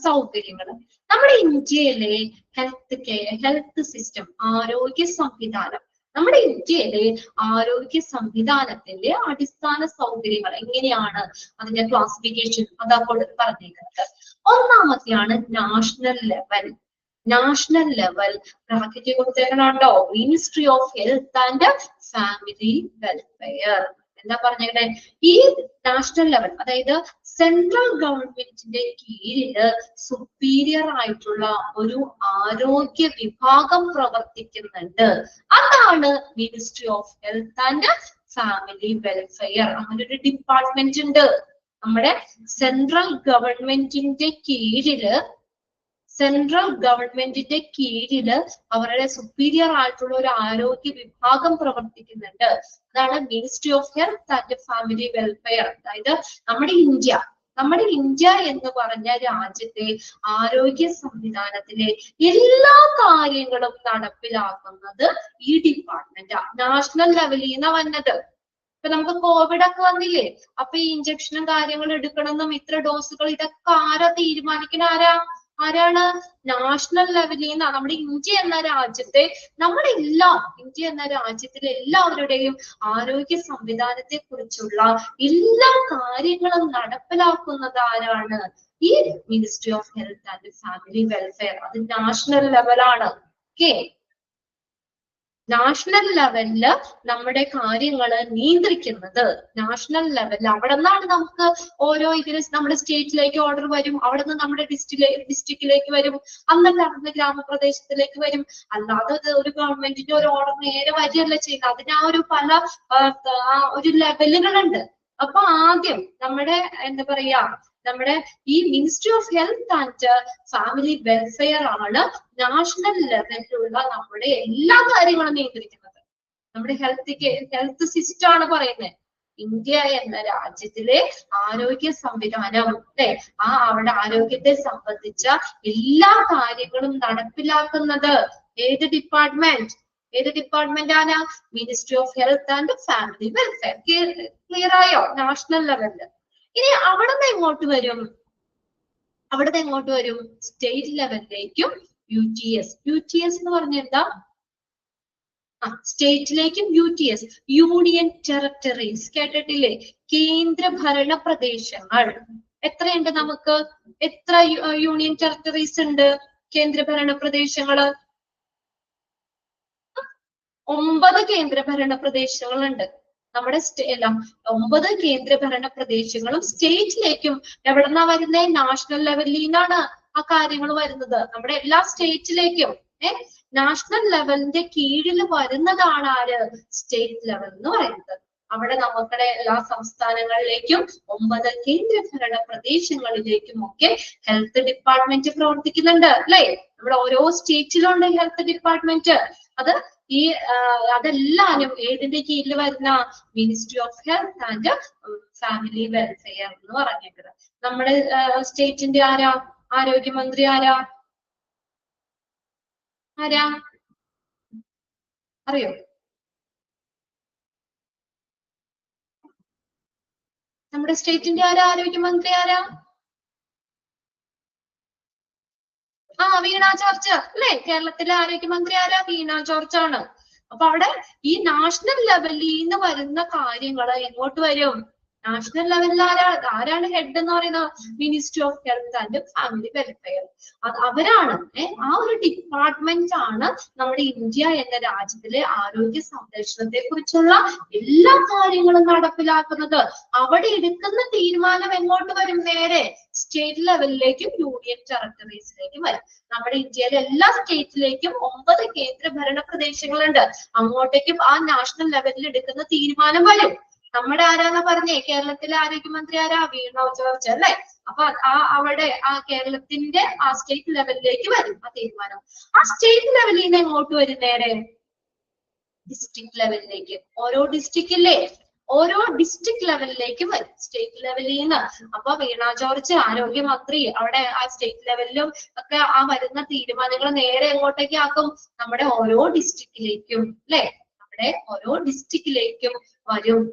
സൗകര്യങ്ങൾ. നമ്മുടെ ഇന്ത്യയിലെ ഹെൽത്ത് സിസ്റ്റം, ആരോഗ്യ സംവിധാനം, നമ്മുടെ ഇന്ത്യയിലെ ആരോഗ്യ സംവിധാനത്തിന്റെ അടിസ്ഥാന സൗകര്യങ്ങൾ എങ്ങനെയാണ്, അതിന്റെ ക്ലാസിഫിക്കേഷൻ അതാ പറഞ്ഞേക്കുന്നത്. ഒന്നാമത്തെയാണ് നാഷണൽ ലെവൽ. ബ്രാക്കറ്റ് കൊടുത്തേക്കണോ? Ministry of health and family welfare. എന്താ പറഞ്ഞേക്കണേ? ഈ നാഷണൽ ലെവൽ, അതായത് സെൻട്രൽ ഗവൺമെന്റിന്റെ കീഴില് സുപ്പീരിയർ ആയിട്ടുള്ള ഒരു ആരോഗ്യ വിഭാഗം പ്രവർത്തിക്കുന്നുണ്ട്. അതാണ് ministry of health and family welfare. അങ്ങനെ ഒരു ഡിപ്പാർട്ട്മെന്റ് ഉണ്ട്. നമ്മുടെ സെൻട്രൽ ഗവൺമെന്റിന്റെ കീഴില് അവരുടെ സുപ്പീരിയർ ആയിട്ടുള്ള ഒരു ആരോഗ്യ വിഭാഗം പ്രവർത്തിക്കുന്നുണ്ട്. അതാണ് ministry of health and family welfare. അതായത് നമ്മുടെ ഇന്ത്യ എന്ന് പറഞ്ഞ രാജ്യത്തെ ആരോഗ്യ സംവിധാനത്തിലെ എല്ലാ കാര്യങ്ങളും നടപ്പിലാക്കുന്നത് ഈ ഡിപ്പാർട്ട്മെന്റാ. നാഷണൽ ലെവലിൽ നിന്നാണ് വന്നത്. ഇപ്പൊ നമുക്ക് കോവിഡ് ഒക്കെ വന്നില്ലേ? അപ്പൊ ഈ ഇഞ്ചക്ഷനും കാര്യങ്ങളും എടുക്കണമെന്നും ഇത്ര ഡോസുകൾ ഇതൊക്കെ ആരാ തീരുമാനിക്കണ? ആരാണ്? നാഷണൽ ലെവലിൽ നിന്നാ. നമ്മുടെ ഇന്ത്യ എന്ന രാജ്യത്തിലെ എല്ലാവരുടെയും ആരോഗ്യ സംവിധാനത്തെ കുറിച്ചുള്ള എല്ലാ കാര്യങ്ങളും നടപ്പിലാക്കുന്നത് ആരാണ്? ഈ ministry of health and family welfare. അത് നാഷണൽ ലെവലാണ്. ഓക്കെ, നാഷണൽ ലെവലില് നമ്മുടെ കാര്യങ്ങള് നിയന്ത്രിക്കുന്നത്. നാഷണൽ ലെവലിൽ അവിടെ നിന്നാണ് നമുക്ക് ഓരോ ഇതിന് നമ്മുടെ സ്റ്റേറ്റിലേക്ക് ഓർഡർ വരും, അവിടെ നിന്ന് നമ്മുടെ ഡിസ്ട്രിക്റ്റിലേക്ക് വരും, അന്നല്ല അവിടുന്ന് ഗ്രാമപ്രദേശത്തിലേക്ക് വരും. അല്ലാതെ ഒരു ഗവൺമെന്റിന്റെ ഒരു ഓർഡർ നേരെ വരികയല്ല ചെയ്യുന്നത്. അതിന് ആ ഒരു പല ഒരു ലെവലുകളുണ്ട്. അപ്പൊ ആദ്യം നമ്മുടെ എന്താ പറയാ, നമ്മുടെ ഈ ministry of health and family welfare ആണ് നാഷണൽ ലെവലിലുള്ള നമ്മുടെ എല്ലാ കാര്യങ്ങളും നിയന്ത്രിക്കുന്നത്. നമ്മുടെ ഹെൽത്ത് സിസ്റ്റം ആണ് പറയുന്നത്. ഇന്ത്യ എന്ന രാജ്യത്തിലെ ആരോഗ്യ സംവിധാനം അല്ലെ, അവിടെ ആരോഗ്യത്തെ സംബന്ധിച്ച എല്ലാ കാര്യങ്ങളും നടപ്പിലാക്കുന്നത് ഏത് ഡിപ്പാർട്ട്മെന്റ് ആണ്? Ministry of health and family welfare. Clear ആയോ? നാഷണൽ ലെവലില്. ഇനി അവിടെ നിന്ന് എങ്ങോട്ട് വരും? State ലെവലിലേക്കും UTS. UTS എന്ന് പറഞ്ഞ എന്താ? സ്റ്റേറ്റിലേക്കും UTS, യൂണിയൻ ടെറിട്ടറീസ്. കേട്ടിട്ടില്ലേ? കേന്ദ്ര ഭരണ പ്രദേശങ്ങൾ. എത്രയുണ്ട് നമുക്ക്? എത്ര യൂണിയൻ ടെറിട്ടറീസ് ഉണ്ട്? കേന്ദ്ര ഭരണ പ്രദേശങ്ങള് 9 കേന്ദ്ര ഭരണ പ്രദേശങ്ങളുണ്ട്. നമ്മുടെ 9 കേന്ദ്ര ഭരണ പ്രദേശങ്ങളും സ്റ്റേറ്റിലേക്കും എവിടെന്നാ വരുന്നത്? നാഷണൽ ലെവലിൽ നിന്നാണ് ആ കാര്യങ്ങൾ വരുന്നത്. നമ്മുടെ എല്ലാ സ്റ്റേറ്റിലേക്കും നാഷണൽ ലെവലിന്റെ കീഴിൽ വരുന്നതാണ് ആര്? സ്റ്റേറ്റ് ലെവൽ എന്ന് പറയുന്നത്. അവിടെ നമ്മുടെ എല്ലാ സംസ്ഥാനങ്ങളിലേക്കും 9 കേന്ദ്ര ഭരണ പ്രദേശങ്ങളിലേക്കും ഒക്കെ ഹെൽത്ത് ഡിപ്പാർട്ട്മെന്റ് പ്രവർത്തിക്കുന്നുണ്ട് അല്ലെ? നമ്മുടെ ഓരോ സ്റ്റേറ്റിലുണ്ട് ഹെൽത്ത് ഡിപ്പാർട്ട്മെന്റ്. അതെല്ലാനും ഏതിന്റെ കീഴിൽ വരുന്ന? Ministry of health and family welfare എന്ന് പറഞ്ഞേക്കുന്നത്. നമ്മുടെ സ്റ്റേറ്റിന്റെ ആരോഗ്യമന്ത്രി ആരാ? അറിയോ? നമ്മുടെ സ്റ്റേറ്റിന്റെ ആരോഗ്യമന്ത്രി ആരാ? വീണ ജോർജ് അല്ലെ? കേരളത്തിലെ ആരോഗ്യമന്ത്രി ആരാ? വീണ ജോർജ് ആണ്. അപ്പൊ അവിടെ ഈ നാഷണൽ ലെവലിൽ നിന്ന് വരുന്ന കാര്യങ്ങള് എങ്ങോട്ട് വരും? നാഷണൽ ലെവലിൽ ആരാണ് ഹെഡ് എന്ന് പറയുന്നത്? Ministry of health and family welfare. അവരാണ് ആ ഒരു ഡിപ്പാർട്ട്മെന്റ് ആണ് നമ്മുടെ ഇന്ത്യ എന്ന രാജ്യത്തിലെ ആരോഗ്യ സംരക്ഷണത്തെ കുറിച്ചുള്ള എല്ലാ കാര്യങ്ങളും നടപ്പിലാക്കുന്നത്. അവിടെ എടുക്കുന്ന തീരുമാനം എങ്ങോട്ട് വരും? നേരെ സ്റ്റേറ്റ് ലെവലിലേക്കും യൂണിയൻ ടെറിട്ടറീസിലേക്കും വരും. നമ്മുടെ ഇന്ത്യയിലെ എല്ലാ സ്റ്റേറ്റിലേക്കും 9 കേന്ദ്ര ഭരണ പ്രദേശങ്ങളുണ്ട്. അങ്ങോട്ടേക്കും ആ നാഷണൽ ലെവലിൽ എടുക്കുന്ന തീരുമാനം വരും. നമ്മുടെ ആരാന്ന് പറഞ്ഞേ? കേരളത്തിലെ ആരോഗ്യമന്ത്രി ആരാ? വീണ ജോർജ് അല്ലെ? അപ്പൊ അവിടെ കേരളത്തിന്റെ സ്റ്റേറ്റ് ലെവലിലേക്ക് വരും ആ തീരുമാനം. ആ സ്റ്റേറ്റ് ലെവലിൽ നിന്ന് എങ്ങോട്ട് വരും? നേരെ ഡിസ്ട്രിക്ട് ലെവലിലേക്ക്. ഓരോ ഡിസ്ട്രിക്ട് ലെവലിലേക്ക് വരും സ്റ്റേറ്റ് ലെവലിൽ നിന്ന്. അപ്പൊ വീണ ജോർജ് ആരോഗ്യമന്ത്രി അവിടെ ആ സ്റ്റേറ്റ് ലെവലിലും ഒക്കെ വരുന്ന തീരുമാനങ്ങൾ നേരെ എങ്ങോട്ടേക്ക് ആക്കും? നമ്മുടെ ഓരോ ഡിസ്ട്രിക്റ്റിലേക്കും അല്ലെ? നമ്മുടെ ഓരോ ഡിസ്ട്രിക്റ്റിലേക്കും വരും.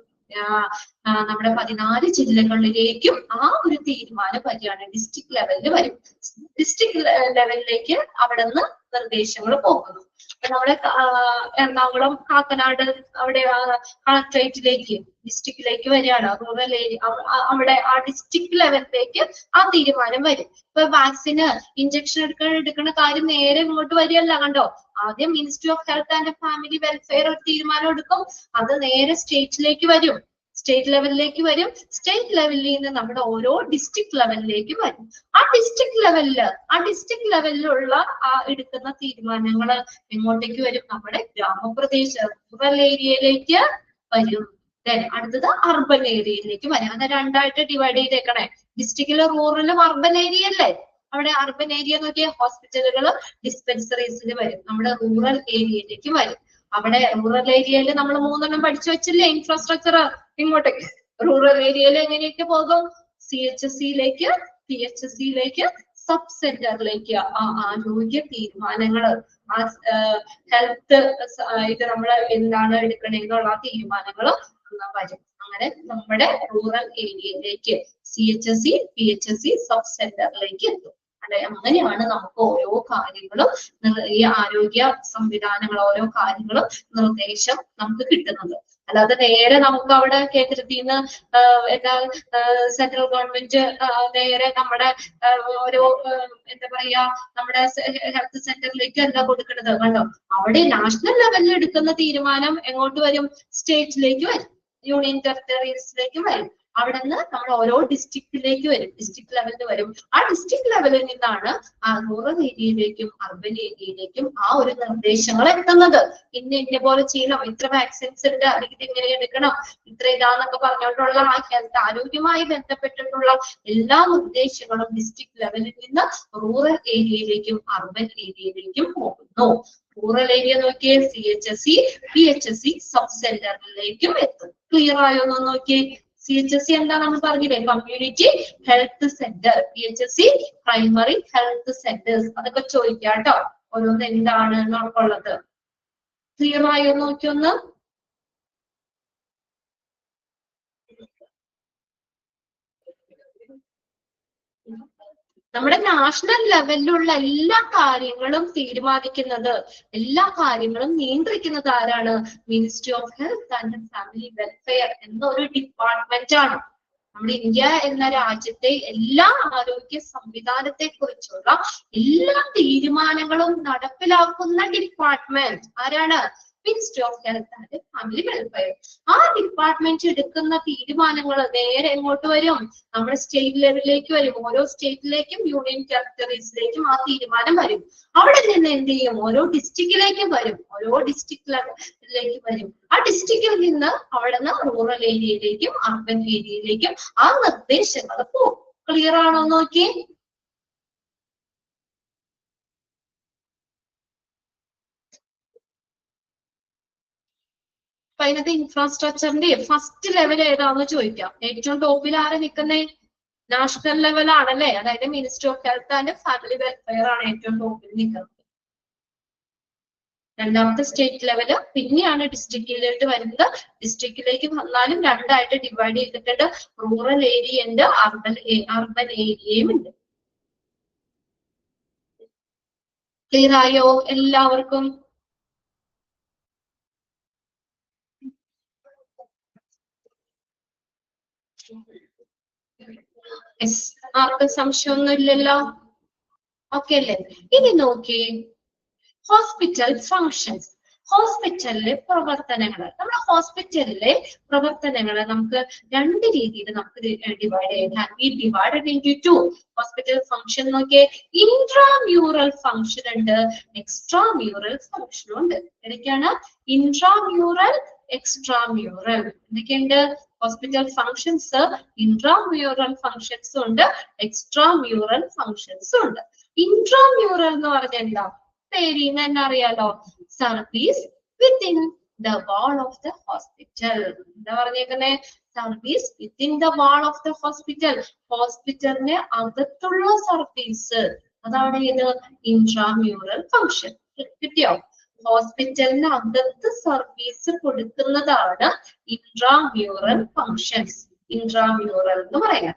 നമ്മുടെ 14 ജില്ലകളിലേക്കും ആ ഒരു തീരുമാനം വരികയാണ്. ഡിസ്ട്രിക്ട് ലെവലിൽ വരും. ഡിസ്ട്രിക്ട് ലെവലിലേക്ക് അവിടെ നിന്ന് നിർദ്ദേശങ്ങൾ പോകുന്നു. നമ്മുടെ എറണാകുളം, കാക്കനാട് അവിടെ കളക്ടറേറ്റിലേക്ക് ഡിസ്ട്രിക്റ്റിലേക്ക് വരികയാണ്. റൂറൽ ഏരിയ അവിടെ ആ ഡിസ്ട്രിക്ട് ലെവലിലേക്ക് ആ തീരുമാനം വരും. ഇപ്പൊ വാക്സിന് ഇഞ്ചക്ഷൻ എടുക്കുന്ന കാര്യം നേരെ ഇങ്ങോട്ട് വരികയല്ല. കണ്ടോ? ആദ്യം ministry of health and family welfare ഒരു തീരുമാനം എടുക്കും. അത് നേരെ സ്റ്റേറ്റിലേക്ക് വരും. സ്റ്റേറ്റ് ലെവലിലേക്ക് വരും. സ്റ്റേറ്റ് ലെവലിൽ നിന്ന് നമ്മുടെ ഓരോ ഡിസ്ട്രിക്ട് ലെവലിലേക്ക് വരും. ആ ഡിസ്ട്രിക്ട് ലെവലിലുള്ള എടുക്കുന്ന തീരുമാനങ്ങൾ എങ്ങോട്ടേക്ക് വരും? നമ്മുടെ ഗ്രാമപ്രദേശ റൂറൽ ഏരിയയിലേക്ക് വരും. അടുത്തത് അർബൻ ഏരിയയിലേക്ക് വരും. അത് രണ്ടായിട്ട് ഡിവൈഡ് ചെയ്തേക്കണേ. ഡിസ്ട്രിക്റ്റിലെ റൂറലും അർബൻ ഏരിയ അല്ലേ? അവിടെ അർബൻ ഏരിയ നോക്കിയ ഹോസ്പിറ്റലുകളും ഡിസ്പെൻസറീസിൽ വരും. നമ്മുടെ റൂറൽ ഏരിയയിലേക്ക് വരും. അവിടെ റൂറൽ ഏരിയയിൽ നമ്മൾ 3 പഠിച്ചു വെച്ചില്ലേ? ഇൻഫ്രാസ്ട്രക്ചർ. ഇങ്ങോട്ടേക്ക് റൂറൽ ഏരിയയിൽ എങ്ങനെയൊക്കെ പോകും? CHSയിലേക്ക്, PHSയിലേക്ക്, സബ് സെന്ററിലേക്ക് ആരോഗ്യ തീരുമാനങ്ങള്, ഹെൽത്ത് ഇത് നമ്മൾ എന്താണ് എടുക്കണെന്നുള്ള തീരുമാനങ്ങളും വരും. അങ്ങനെ നമ്മുടെ റൂറൽ ഏരിയയിലേക്ക് CHSE, PHSE, സബ് സെന്ററിലേക്ക് എത്തും. അല്ലെ? അങ്ങനെയാണ് നമുക്ക് ഓരോ കാര്യങ്ങളും ഈ ആരോഗ്യ സംവിധാനങ്ങൾ ഓരോ കാര്യങ്ങളും നിർദ്ദേശം നമുക്ക് കിട്ടുന്നത്. അല്ലാതെ നേരെ നമുക്ക് അവിടെ കേന്ദ്രത്തിൽ നിന്ന് എന്താ സെൻട്രൽ ഗവൺമെന്റ് നേരെ നമ്മുടെ ഓരോ എന്താ പറയാ നമ്മുടെ ഹെൽത്ത് സെന്ററിലേക്ക് അല്ല കൊടുക്കുന്നത്. കണ്ടോ, അവിടെ നാഷണൽ ലെവലിൽ എടുക്കുന്ന തീരുമാനം എങ്ങോട്ട് വരും? സ്റ്റേറ്റിലേക്ക് വരും, യൂണിയൻ ടെറിട്ടറീസിലേക്ക് വരും. അവിടെ നിന്ന് നമ്മൾ ഓരോ ഡിസ്ട്രിക്റ്റിലേക്ക് വരും, ഡിസ്ട്രിക്ട് ലെവലിൽ വരും. ആ ഡിസ്ട്രിക്ട് ലെവലിൽ നിന്നാണ് ആ റൂറൽ ഏരിയയിലേക്കും അർബൻ ഏരിയയിലേക്കും ആ ഒരു നിർദ്ദേശങ്ങൾ എത്തുന്നത്. ഇന്ന പോലെ ചെയ്യണം, ഇത്ര വാക്സിൻസ് ഉണ്ട്, അല്ലെങ്കിൽ ഇങ്ങനെ എടുക്കണം, ഇത്ര ഇതാന്നൊക്കെ പറഞ്ഞുകൊണ്ടുള്ള ആ ഹെൽത്ത് ആരോഗ്യവുമായി ബന്ധപ്പെട്ടിട്ടുള്ള എല്ലാ നിർദ്ദേശങ്ങളും ഡിസ്ട്രിക്ട് ലെവലിൽ നിന്ന് റൂറൽ ഏരിയയിലേക്കും അർബൻ ഏരിയയിലേക്കും പോകുന്നു. റൂറൽ ഏരിയ നോക്കിയേ CHSE, PHSE സബ് സെന്ററിലേക്കും എത്തും. ക്ലിയർ ആയോ എന്ന് നോക്കിയേ. CHSE എന്താ നമ്മൾ പറഞ്ഞില്ലേ? Community health centre. PHSE primary health centres. അതൊക്കെ ചോദിക്കാം കേട്ടോ, ഓരോന്ന് എന്താണ് ഉള്ളത്. ക്ലിയർ ആയോ നോക്കിയൊന്ന്. നമ്മുടെ നാഷണൽ ലെവലിലുള്ള എല്ലാ കാര്യങ്ങളും തീരുമാനിക്കുന്നത്, എല്ലാ കാര്യങ്ങളും നിയന്ത്രിക്കുന്നത് ആരാണ്? Ministry of health and family welfare എന്ന ഒരു ഡിപ്പാർട്ട്മെന്റ് ആണ്. നമ്മുടെ ഇന്ത്യ എന്ന രാജ്യത്തെ എല്ലാ ആരോഗ്യ സംവിധാനത്തെ കുറിച്ചുള്ള എല്ലാ തീരുമാനങ്ങളും നടപ്പിലാക്കുന്ന ഡിപ്പാർട്ട്മെന്റ് ആരാണ്? Ministry of health and family welfare. ആ ഡിപ്പാർട്ട്മെന്റ് എടുക്കുന്ന തീരുമാനങ്ങൾ നേരെ എങ്ങോട്ട് വരും? നമ്മുടെ സ്റ്റേറ്റ് ലെവലിലേക്ക് വരും. ഓരോ സ്റ്റേറ്റിലേക്കും യൂണിയൻ ടെറിട്ടറീസിലേക്കും ആ തീരുമാനം വരും. അവിടെ നിന്ന് എന്ത് ചെയ്യും? ഓരോ ഡിസ്ട്രിക്റ്റിലേക്കും വരും, ഓരോ ഡിസ്ട്രിക്ട് ലെവലിലേക്ക് വരും. ആ ഡിസ്ട്രിക്റ്റിൽ നിന്ന് അവിടെ നിന്ന് റൂറൽ ഏരിയയിലേക്കും അർബൻ ഏരിയയിലേക്കും ആ നിർദ്ദേശങ്ങൾ പോകും. ക്ലിയർ ആണോ നോക്കി. അപ്പൊ അതിനകത്ത് ഇൻഫ്രാസ്ട്രക്ചറിന്റെ ഫസ്റ്റ് ലെവൽ ഏതാണെന്ന് ചോദിക്കാം. ഏറ്റവും ടോപ്പിൽ ആരെ നിൽക്കുന്നേ? നാഷണൽ ലെവൽ ആണല്ലേ, അതായത് ministry of health and family welfare ആണ് ഏറ്റവും ടോപ്പിൽ നിൽക്കുന്നത്. രണ്ടാമത്തെ സ്റ്റേറ്റ് ലെവല്, പിന്നെയാണ് ഡിസ്ട്രിക്റ്റിലേക്ക് വരുന്നത്. ഡിസ്ട്രിക്റ്റിലേക്ക് വന്നാലും രണ്ടായിട്ട് ഡിവൈഡ് ചെയ്തിട്ടുണ്ട്. റൂറൽ ഏരിയ ഉണ്ട്, അർബൻ ഏരിയയും ഉണ്ട്. ക്ലിയർ ആയോ എല്ലാവർക്കും? ആർക്കും സംശയമൊന്നും ഇല്ലല്ലോ? ഓക്കെ അല്ലേ? ഇനി നോക്കി ഹോസ്പിറ്റൽ ഫങ്ഷൻസ്. ഹോസ്പിറ്റലിലെ പ്രവർത്തനങ്ങൾ. നമ്മുടെ ഹോസ്പിറ്റലിലെ പ്രവർത്തനങ്ങൾ നമുക്ക് രണ്ട് രീതിയിൽ നമുക്ക് ഡിവൈഡ് ചെയ്യാം. We divided into two. Hospital function നോക്കിയേ, ഇൻട്രാമ്യൂറൽ ഫങ്ഷൻ ഉണ്ട്, എക്സ്ട്രാമ്യൂറൽ ഫങ്ഷനും ഉണ്ട്. ഏതൊക്കെയാണ്? Intramural, extramural. എന്തൊക്കെയുണ്ട്? ഹോസ്പിറ്റൽ ഫങ്ഷൻസ് ഇൻട്രാമ്യൂറൽ ഫങ്ഷൻസ് ഉണ്ട്, എക്സ്ട്രാമ്യൂറൽ ഫങ്ഷൻസ് ഉണ്ട്. ഇൻട്രാമ്യൂറൽ എന്ന് പറഞ്ഞാൽ എന്താ? പേരിന്ന് തന്നെ അറിയാലോ, service within the wall of the hospital. എന്താ പറഞ്ഞേക്കുന്നേ? Service within the wall of the hospital. ഹോസ്പിറ്റലിന്റെ അകത്തുള്ള സർവീസ്, അതാണ് ഇത് ഇൻട്രാമ്യൂറൽ ഫങ്ഷൻ. കിട്ടിയോ? ഹോസ്പിറ്റലിന് അകത്ത് സർവീസ് കൊടുക്കുന്നതാണ് ഇൻട്രാമ്യൂറൽ ഫങ്ഷൻസ്. ഇൻട്രാമ്യൂറൽ എന്ന് പറയാം.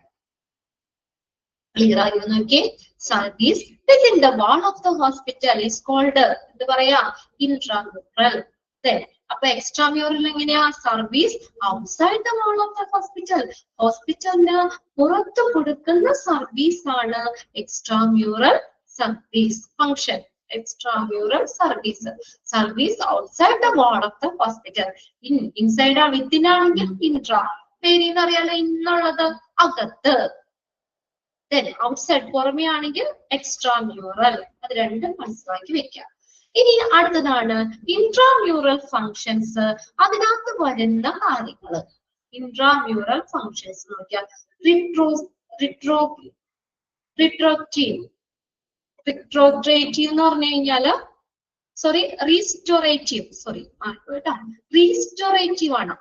ക്ലിയർ ആയി നോക്കി. Service within the wall of the hospital is called എന്ത് പറയാ? ഇൻട്രാമ്യൂറൽ. അപ്പൊ എക്സ്ട്രാമ്യൂറൽ എങ്ങനെയാ? Service outside the wall of the hospital. ഹോസ്പിറ്റലിന് പുറത്ത് കൊടുക്കുന്ന സർവീസ് ആണ് extramural service function. extramural service. Service outside the wall of the hospital. Inside ആ within ആണെങ്കിൽ intra. പേരിന്ന് അറിയാലോ, ഇന്നുള്ളത് അകത്ത്. Then outside പുറമേ ആണെങ്കിൽ extramural. അത് രണ്ടും മനസ്സിലാക്കി വെക്കാം. ഇനി അടുത്തതാണ് ഇൻട്രാമ്യൂറൽ ഫങ്ഷൻസ്. അതിനകത്ത് വരുന്ന കാര്യങ്ങൾ ഇൻട്രാമ്യൂറൽ ഫങ്ഷൻസ് നോക്കിയാൽ റിട്രോഗ്രേറ്റീവ് എന്ന് പറഞ്ഞു കഴിഞ്ഞാല് റീസ്റ്റോറേറ്റീവ് ആണ്.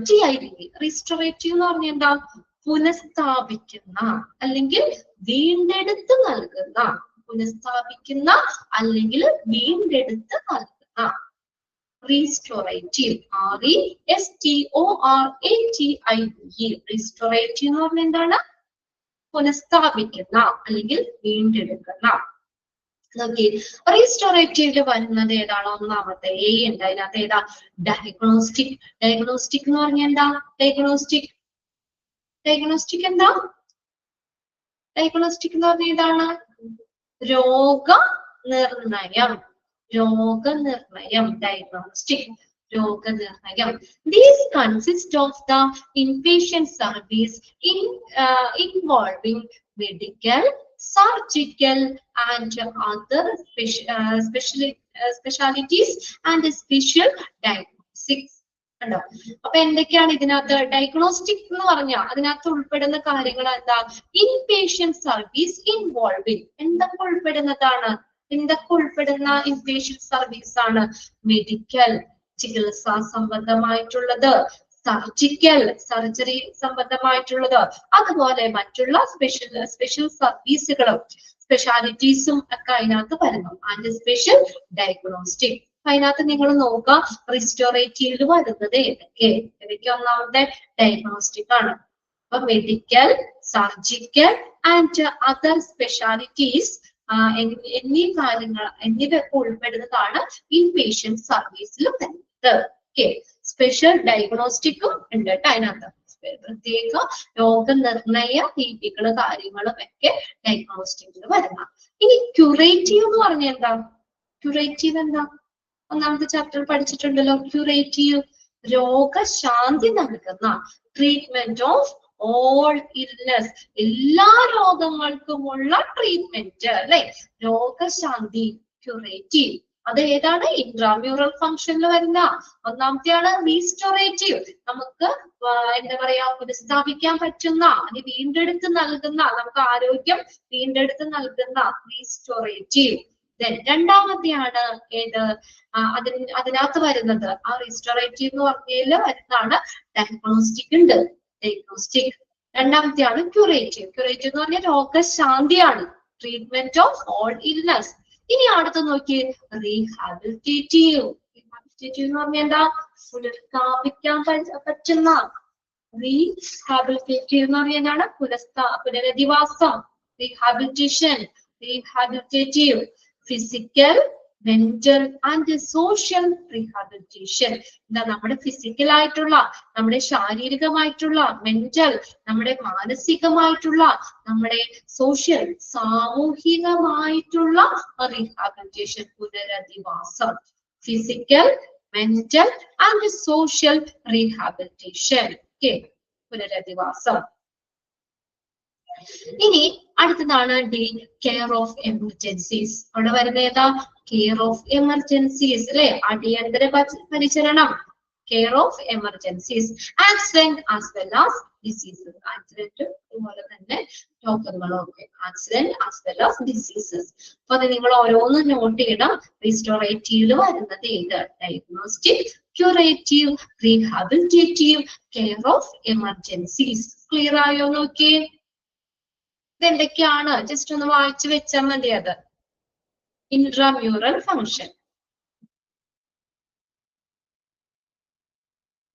RESTORATIVE. റീസ്റ്റോറേറ്റീവ് എന്ന് പറഞ്ഞാൽ എന്താ? പുനഃസ്ഥാപിക്കുന്ന അല്ലെങ്കിൽ വീണ്ടെടുത്ത് നൽകുന്ന. പുനഃസ്ഥാപിക്കുന്ന അല്ലെങ്കിൽ വീണ്ടെടുത്ത് നൽകുന്ന. റീസ്റ്റോറേറ്റീവ്. RESTORATIVE. റീസ്റ്റോറേറ്റീവ് എന്ന് പറഞ്ഞാൽ എന്താണ്? പുനഃസ്ഥാപിക്കുന്ന അല്ലെങ്കിൽ വീണ്ടെടുക്കുന്ന. നോക്കി റീസ്റ്റോറേറ്റീവില് വരുന്നത് ഏതാണ്? ഒന്നാമത്തെ എ ഉണ്ട്, അതിനകത്ത് ഏതാ? ഡയഗ്നോസ്റ്റിക്. ഡയഗ്നോസ്റ്റിക് എന്ന് പറഞ്ഞാൽ എന്താ? ഡയഗ്നോസ്റ്റിക് എന്താ? ഡയഗ്നോസ്റ്റിക് എന്ന് പറഞ്ഞാൽ ഏതാണ്? രോഗനിർണയം. ഡയഗ്നോസ്റ്റിക്, രോഗനിർണയം. These consist of the inpatient service involving medical, surgical and other specialties and special diagnostics. ഉണ്ടോ? അപ്പൊ എന്തൊക്കെയാണ് ഇതിനകത്ത്? ഡയഗ്നോസ്റ്റിക് എന്ന് പറഞ്ഞാൽ അതിനകത്ത് ഉൾപ്പെടുന്ന കാര്യങ്ങൾ എന്താ? Inpatient service involving. എന്തൊക്കെ ഉൾപ്പെടുന്നതാണ്? എന്തൊക്കെ ഉൾപ്പെടുന്ന ഇൻപേഷ്യന്റ് സർവീസ് ആണ്? മെഡിക്കൽ, ചികിത്സാ സംബന്ധമായിട്ടുള്ളത്, സർജിക്കൽ, സർജറി സംബന്ധമായിട്ടുള്ളത്, അതുപോലെ മറ്റുള്ള സ്പെഷ്യൽ സർവീസുകളും സ്പെഷ്യാലിറ്റീസും ഒക്കെ അതിനകത്ത് വരുന്നു. And special diagnostic. അതിനകത്ത് നിങ്ങൾ നോക്കുക, റിസ്റ്റോറേറ്റീവിൽ വരുന്നത് ഏതൊക്കെ? ഒന്നാമത്തെ ഡയഗ്നോസ്റ്റിക് ആണ്. അപ്പൊ medical, surgical and other specialities എന്നീ കാര്യങ്ങൾ എന്നിവയൊക്കെ ഉൾപ്പെടുന്നതാണ് ഇൻപേഷ്യന്റ് സർവീസിലും വരുന്നത്. ഓക്കെ, സ്പെഷ്യൽ ഡയഗ്നോസ്റ്റിക്കും ഉണ്ട് കേട്ടോ അതിനകത്ത്. പ്രത്യേക രോഗനിർണയ രീതികളും കാര്യങ്ങളും ഒക്കെ ഡയഗ്നോസ്റ്റിക്കിൽ വരുന്ന. ഇനി ക്യൂറേറ്റീവ് എന്ന് പറഞ്ഞാൽ എന്താ? ക്യൂറേറ്റീവ് എന്താ? ഒന്നാമത്തെ ചാപ്റ്റർ പഠിച്ചിട്ടുണ്ടല്ലോ. ക്യൂറേറ്റീവ് രോഗശാന്തി നൽകുന്ന, ട്രീറ്റ്മെന്റ് ഓഫ് ഓൾ ഇൽനെസ്, എല്ലാ രോഗങ്ങൾക്കുമുള്ള ട്രീറ്റ്മെന്റ് അല്ലെ, രോഗശാന്തി. ക്യൂറേറ്റീവ് അത് ഏതാണ്? ഇൻട്രാമ്യൂറൽ ഫംഗ്ഷനിൽ വരുന്ന. ഒന്നാമത്തെയാണ് റീസ്റ്റോറേറ്റീവ്, നമുക്ക് എന്താ പറയാ, പുനഃസ്ഥാപിക്കാൻ പറ്റുന്ന, അത് വീണ്ടെടുത്ത് നൽകുന്ന, നമുക്ക് ആരോഗ്യം വീണ്ടെടുത്ത് നൽകുന്ന റീസ്റ്റോറേറ്റീവ്. രണ്ടാമത്തെയാണ് ഏത്? അതിനകത്ത് വരുന്നത് ആ റീസ്റ്റോറേറ്റീവ് എന്ന് പറഞ്ഞതിൽ വരുന്നതാണ് ഡയഗ്നോസ്റ്റിക് ഉണ്ട്. Diagnostic രണ്ടാമത്തെയാണ് curative. ക്യൂറേറ്റീവ് എന്ന് പറഞ്ഞാൽ രോഗശാന്തിയാണ്, ട്രീറ്റ്മെന്റ് ഓഫ് ഓൾ ഇൽനെസ്. ഇനി അടുത്ത് നോക്കിയേ, റീഹാബിലിറ്റേറ്റീവ്. റീഹാബിലിറ്റേറ്റീവ് എന്ന് പറഞ്ഞാൽ എന്താ? പുനഃസ്ഥാപിക്കാൻ പറ്റുന്ന. റീഹാബിലിറ്റേറ്റീവ് എന്ന് പറഞ്ഞാൽ പുനരധിവാസം, rehabilitation. Rehabilitative physical, mental and social rehabilitation. എന്താ? നമ്മുടെ ഫിസിക്കൽ ആയിട്ടുള്ള, നമ്മുടെ ശാരീരികമായിട്ടുള്ള, മെന്റൽ നമ്മുടെ മാനസികമായിട്ടുള്ള, നമ്മുടെ സോഷ്യൽ സാമൂഹികമായിട്ടുള്ള റീഹാബിലിറ്റേഷൻ, പുനരധിവാസം. Physical, mental and social rehabilitation. Okay, പുനരധിവാസം. ഇനി അടുത്തതാണ് ഡി, കെയർ ഓഫ് എമർജൻസീസ്. അവിടെ വരുന്ന ഏതാ? കെയർ ഓഫ് എമർജൻസീസ് അല്ലെ, അടിയന്തര പരിചരണം. Care of emergencies, accident as well as diseases. Accident അതുപോലെ തന്നെ രോഗങ്ങളും ഒക്കെ. Accident as well as diseases. അപ്പൊ അത് നിങ്ങൾ ഓരോന്നും നോട്ട് ചെയ്യണം. റീസ്റ്റോറേറ്റീവിൽ വരുന്നത് ഏത്? Diagnostic, curative, rehabilitative, care of emergencies. Clear ആയോ? നോക്കിയേ ഇതെന്തൊക്കെയാണ്? ജസ്റ്റ് ഒന്ന് വായിച്ചു വെച്ചാൽ മതി. അത് ഇൻട്രാമ്യൂറൽ ഫംഗ്ഷൻ.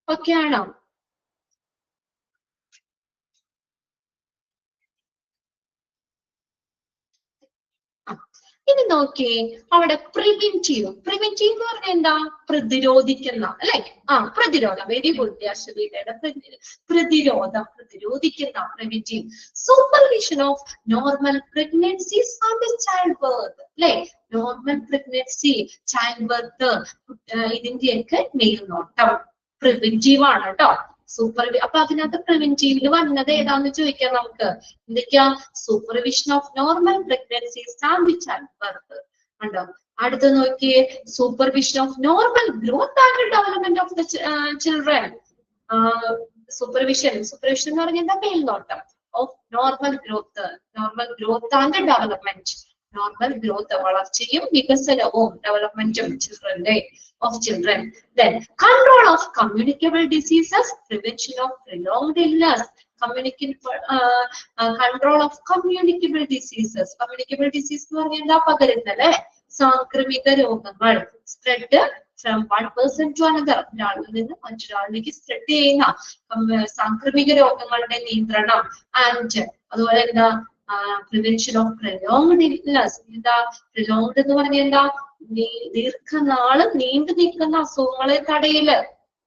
ഓക്കെ ആണോ? ഇനി നോക്കിയേ, അവിടെ പ്രിവെന്റീവ്. പ്രിവെന്റീവ് എന്ന് പറഞ്ഞാൽ എന്താ? പ്രതിരോധിക്കുന്ന അല്ലെ. പ്രതിരോധം. വെരി ഗുഡ് അശ്വതിയുടെ. പ്രതിരോധിക്കുന്ന preventive. Supervision of normal pregnancies and child birth അല്ലെ. നോർമൽ പ്രഗ്നൻസി, ചൈൽഡ് ബർത്ത്, ഇതിന്റെയൊക്കെ മേൽനോട്ടം പ്രിവെന്റീവ് ആണ് കേട്ടോ. അപ്പൊ അതിനകത്ത് പ്രിവെന്റീവില് വന്നത് ഏതാന്ന് ചോദിക്കാം നമുക്ക്. എന്തൊക്കെയാ? Supervision of normal pregnancies and child birth ഉണ്ടോ. അടുത്ത് നോക്കിയേ, supervision of normal growth and development of the children. Supervision എന്ന് പറഞ്ഞാൽ എന്താ? മേൽനോട്ടം of normal growth and development. Normal growth, വളർച്ചയും വികസനവും ഡെവലപ്മെന്റും of children. Then control of communicable diseases, prevention of prolonged illness, control of communicable diseases. Communicable disease എന്ന് പറഞ്ഞാൽ എന്താ? പകരുന്നല്ലേ സാംക്രമിക രോഗങ്ങൾ, spread from one person to another, ഒരാളിൽ നിന്ന് മറ്റൊരാളിലേക്ക് സ്പ്രെഡ് ചെയ്യുന്ന സാംക്രമിക രോഗങ്ങളുടെ നിയന്ത്രണം. ആൻഡ് അതുപോലെ എന്താ പ്രിവെൻഷൻ ഓഫ് പ്രൊലോങ്ഡ് ഇൽനെസ്. എന്താ പ്രൊലോങ്ഡ് എന്ന് പറഞ്ഞാൽ എന്താ, ദീർഘനാള് നീണ്ടു നിൽക്കുന്ന അസുഖങ്ങളെ തടയല്,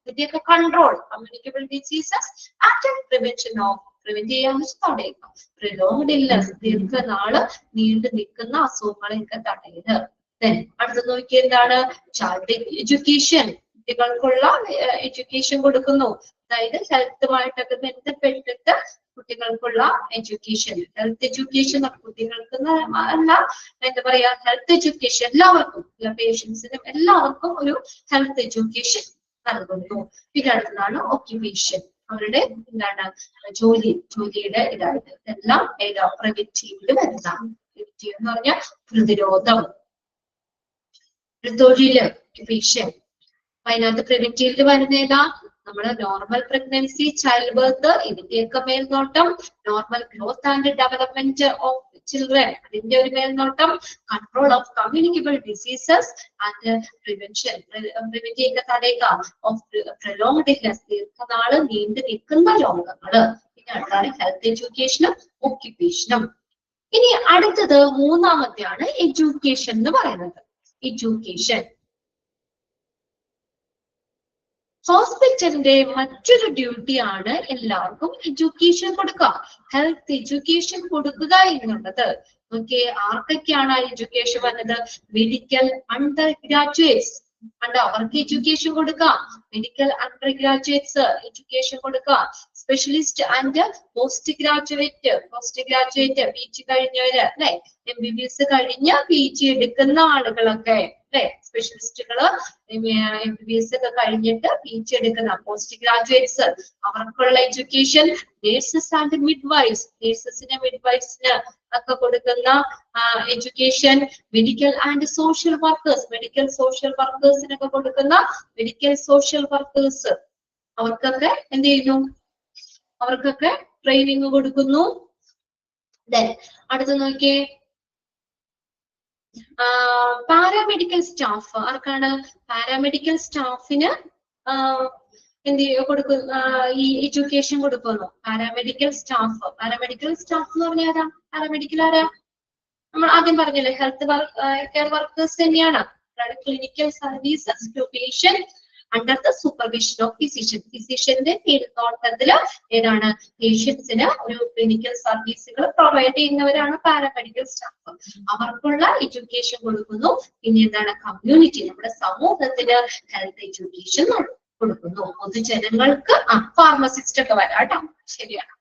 ഇതിന്റെയൊക്കെ control. Communicable diseases and prevention of, prevent ചെയ്യാന്ന് വെച്ചാൽ തടയുക. പ്രൊലോങ്ഡ് ഇൽനെസ്, ദീർഘനാള് നീണ്ടു നിൽക്കുന്ന അസുഖങ്ങളെയൊക്കെ തടയല്. അടുത്ത നോക്കിയ എന്താണ്, ചൈൽഡ് എഡ്യൂക്കേഷൻ, കുട്ടികൾക്കുള്ള എഡ്യൂക്കേഷൻ കൊടുക്കുന്നു. അതായത് ഹെൽത്തുമായിട്ടൊക്കെ ബന്ധപ്പെട്ടിട്ട് കുട്ടികൾക്കുള്ള എഡ്യൂക്കേഷൻ. ഹെൽത്ത് എഡ്യൂക്കേഷൻ കുട്ടികൾക്ക് അല്ല, എന്താ പറയാ, ഹെൽത്ത് എഡ്യൂക്കേഷൻ എല്ലാവർക്കും, പേഷ്യൻസിനും എല്ലാവർക്കും ഒരു ഹെൽത്ത് എഡ്യൂക്കേഷൻ നൽകുന്നു. പിന്നെ അടുത്തതാണ് ഓക്യുപേഷൻ, അവരുടെ എന്താണ് ജോലിയുടെ ഇതായിട്ട് ഇതെല്ലാം ഏതാ പ്രിവെന്റീവില് വരുന്നതാണ്. പ്രിവെന്റീവ് എന്ന് പറഞ്ഞാൽ പ്രതിരോധം, തൊഴില്, ഓക്യുപേഷൻ. അതിനകത്ത് പ്രിവെന്റീവില് വരുന്ന ഏതാ, നമ്മള് നോർമൽ പ്രഗ്നൻസി, ചൈൽഡ് ബർത്ത്, ഇതിന്റെയൊക്കെ മേൽനോട്ടം, normal growth and development of children, അതിന്റെ ഒരു മേൽനോട്ടം, control of communicable diseases and prevention, prevent ചെയ്യുന്ന തടയുക ഓഫ് പ്രൊലോങ്ഡ് ഇൽനെസ്, ദീർഘനാള് നീണ്ടു നിൽക്കുന്ന രോഗങ്ങള്. പിന്നെ അടുത്താണ് ഹെൽത്ത് എഡ്യൂക്കേഷനും ഓക്യുപേഷനും. ഇനി അടുത്തത് മൂന്നാമത്തെയാണ് എഡ്യൂക്കേഷൻ എന്ന് പറയുന്നത്. എഡ്യൂക്കേഷൻ ഹോസ്പിറ്റലിന്റെ മറ്റൊരു ഡ്യൂട്ടിയാണ് എല്ലാവർക്കും എഡ്യൂക്കേഷൻ കൊടുക്കുക, ഹെൽത്ത് എഡ്യൂക്കേഷൻ കൊടുക്കുക എന്നുള്ളത്. ഓക്കെ, ആർക്കൊക്കെയാണ് ആ എഡ്യൂക്കേഷൻ വന്നത്, മെഡിക്കൽ അണ്ടർ ഗ്രാജുവേറ്റ്സ് ഉണ്ട്, അവർക്ക് എഡ്യൂക്കേഷൻ കൊടുക്കാം. മെഡിക്കൽ അണ്ടർ ഗ്രാജുവേറ്റ്സ് എഡ്യൂക്കേഷൻ കൊടുക്കുക. Specialist and post graduate, PG കഴിഞ്ഞവര് അല്ലെ, MBBS കഴിഞ്ഞ് PG എടുക്കുന്ന ആളുകളൊക്കെ അല്ലെ, സ്പെഷ്യലിസ്റ്റുകള് MBBS ഒക്കെ കഴിഞ്ഞിട്ട് PG എടുക്കുന്ന പോസ്റ്റ് ഗ്രാജുവേറ്റ്സ്, അവർക്കുള്ള എഡ്യൂക്കേഷൻ. നേഴ്സസ് ആൻഡ് മിഡ്വൈഫ്സ്, നേഴ്സസിന് മിഡ്വൈഫ്സിന് ഒക്കെ കൊടുക്കുന്ന education. Medical and social workers, medical social വർക്കേഴ്സിനൊക്കെ കൊടുക്കുന്ന മെഡിക്കൽ സോഷ്യൽ വർക്കേഴ്സ്, അവർക്കൊക്കെ എന്ത് ചെയ്യുന്നു, അവർക്കൊക്കെ ട്രെയിനിങ് കൊടുക്കുന്നു. അടുത്ത് നോക്കിയേ, പാരാമെഡിക്കൽ സ്റ്റാഫ്, ആർക്കാണ്, പാരാമെഡിക്കൽ സ്റ്റാഫിന് എന്ത് കൊടുക്കും, ഈ എഡ്യൂക്കേഷൻ കൊടുക്കുന്നു. പാരാമെഡിക്കൽ സ്റ്റാഫ് എന്ന് പറഞ്ഞാൽ ആരാ, പാരാമെഡിക്കൽ ആരാ, നമ്മൾ ആദ്യം പറഞ്ഞില്ലേ, ഹെൽത്ത് കെയർ വർക്കേഴ്സ് തന്നെയാണ്. Clinical services to patient under the supervision of physician, ഫിസിഷ്യന്റെ മേൽനോട്ടത്തില് ഏതാണ്, പേഷ്യൻസിന് ഒരു ക്ലിനിക്കൽ സർവീസുകൾ പ്രൊവൈഡ് ചെയ്യുന്നവരാണ് പാരാമെഡിക്കൽ സ്റ്റാഫ്. അവർക്കുള്ള എഡ്യൂക്കേഷൻ കൊടുക്കുന്നു. പിന്നെ എന്താണ്, കമ്മ്യൂണിറ്റി, നമ്മുടെ സമൂഹത്തിന് ഹെൽത്ത് എഡ്യൂക്കേഷൻ കൊടുക്കുന്നു. പൊതുജനങ്ങൾക്ക് ഫാർമസിസ്റ്റ് ഒക്കെ വരാം കേട്ടോ, ശരിയാണ്,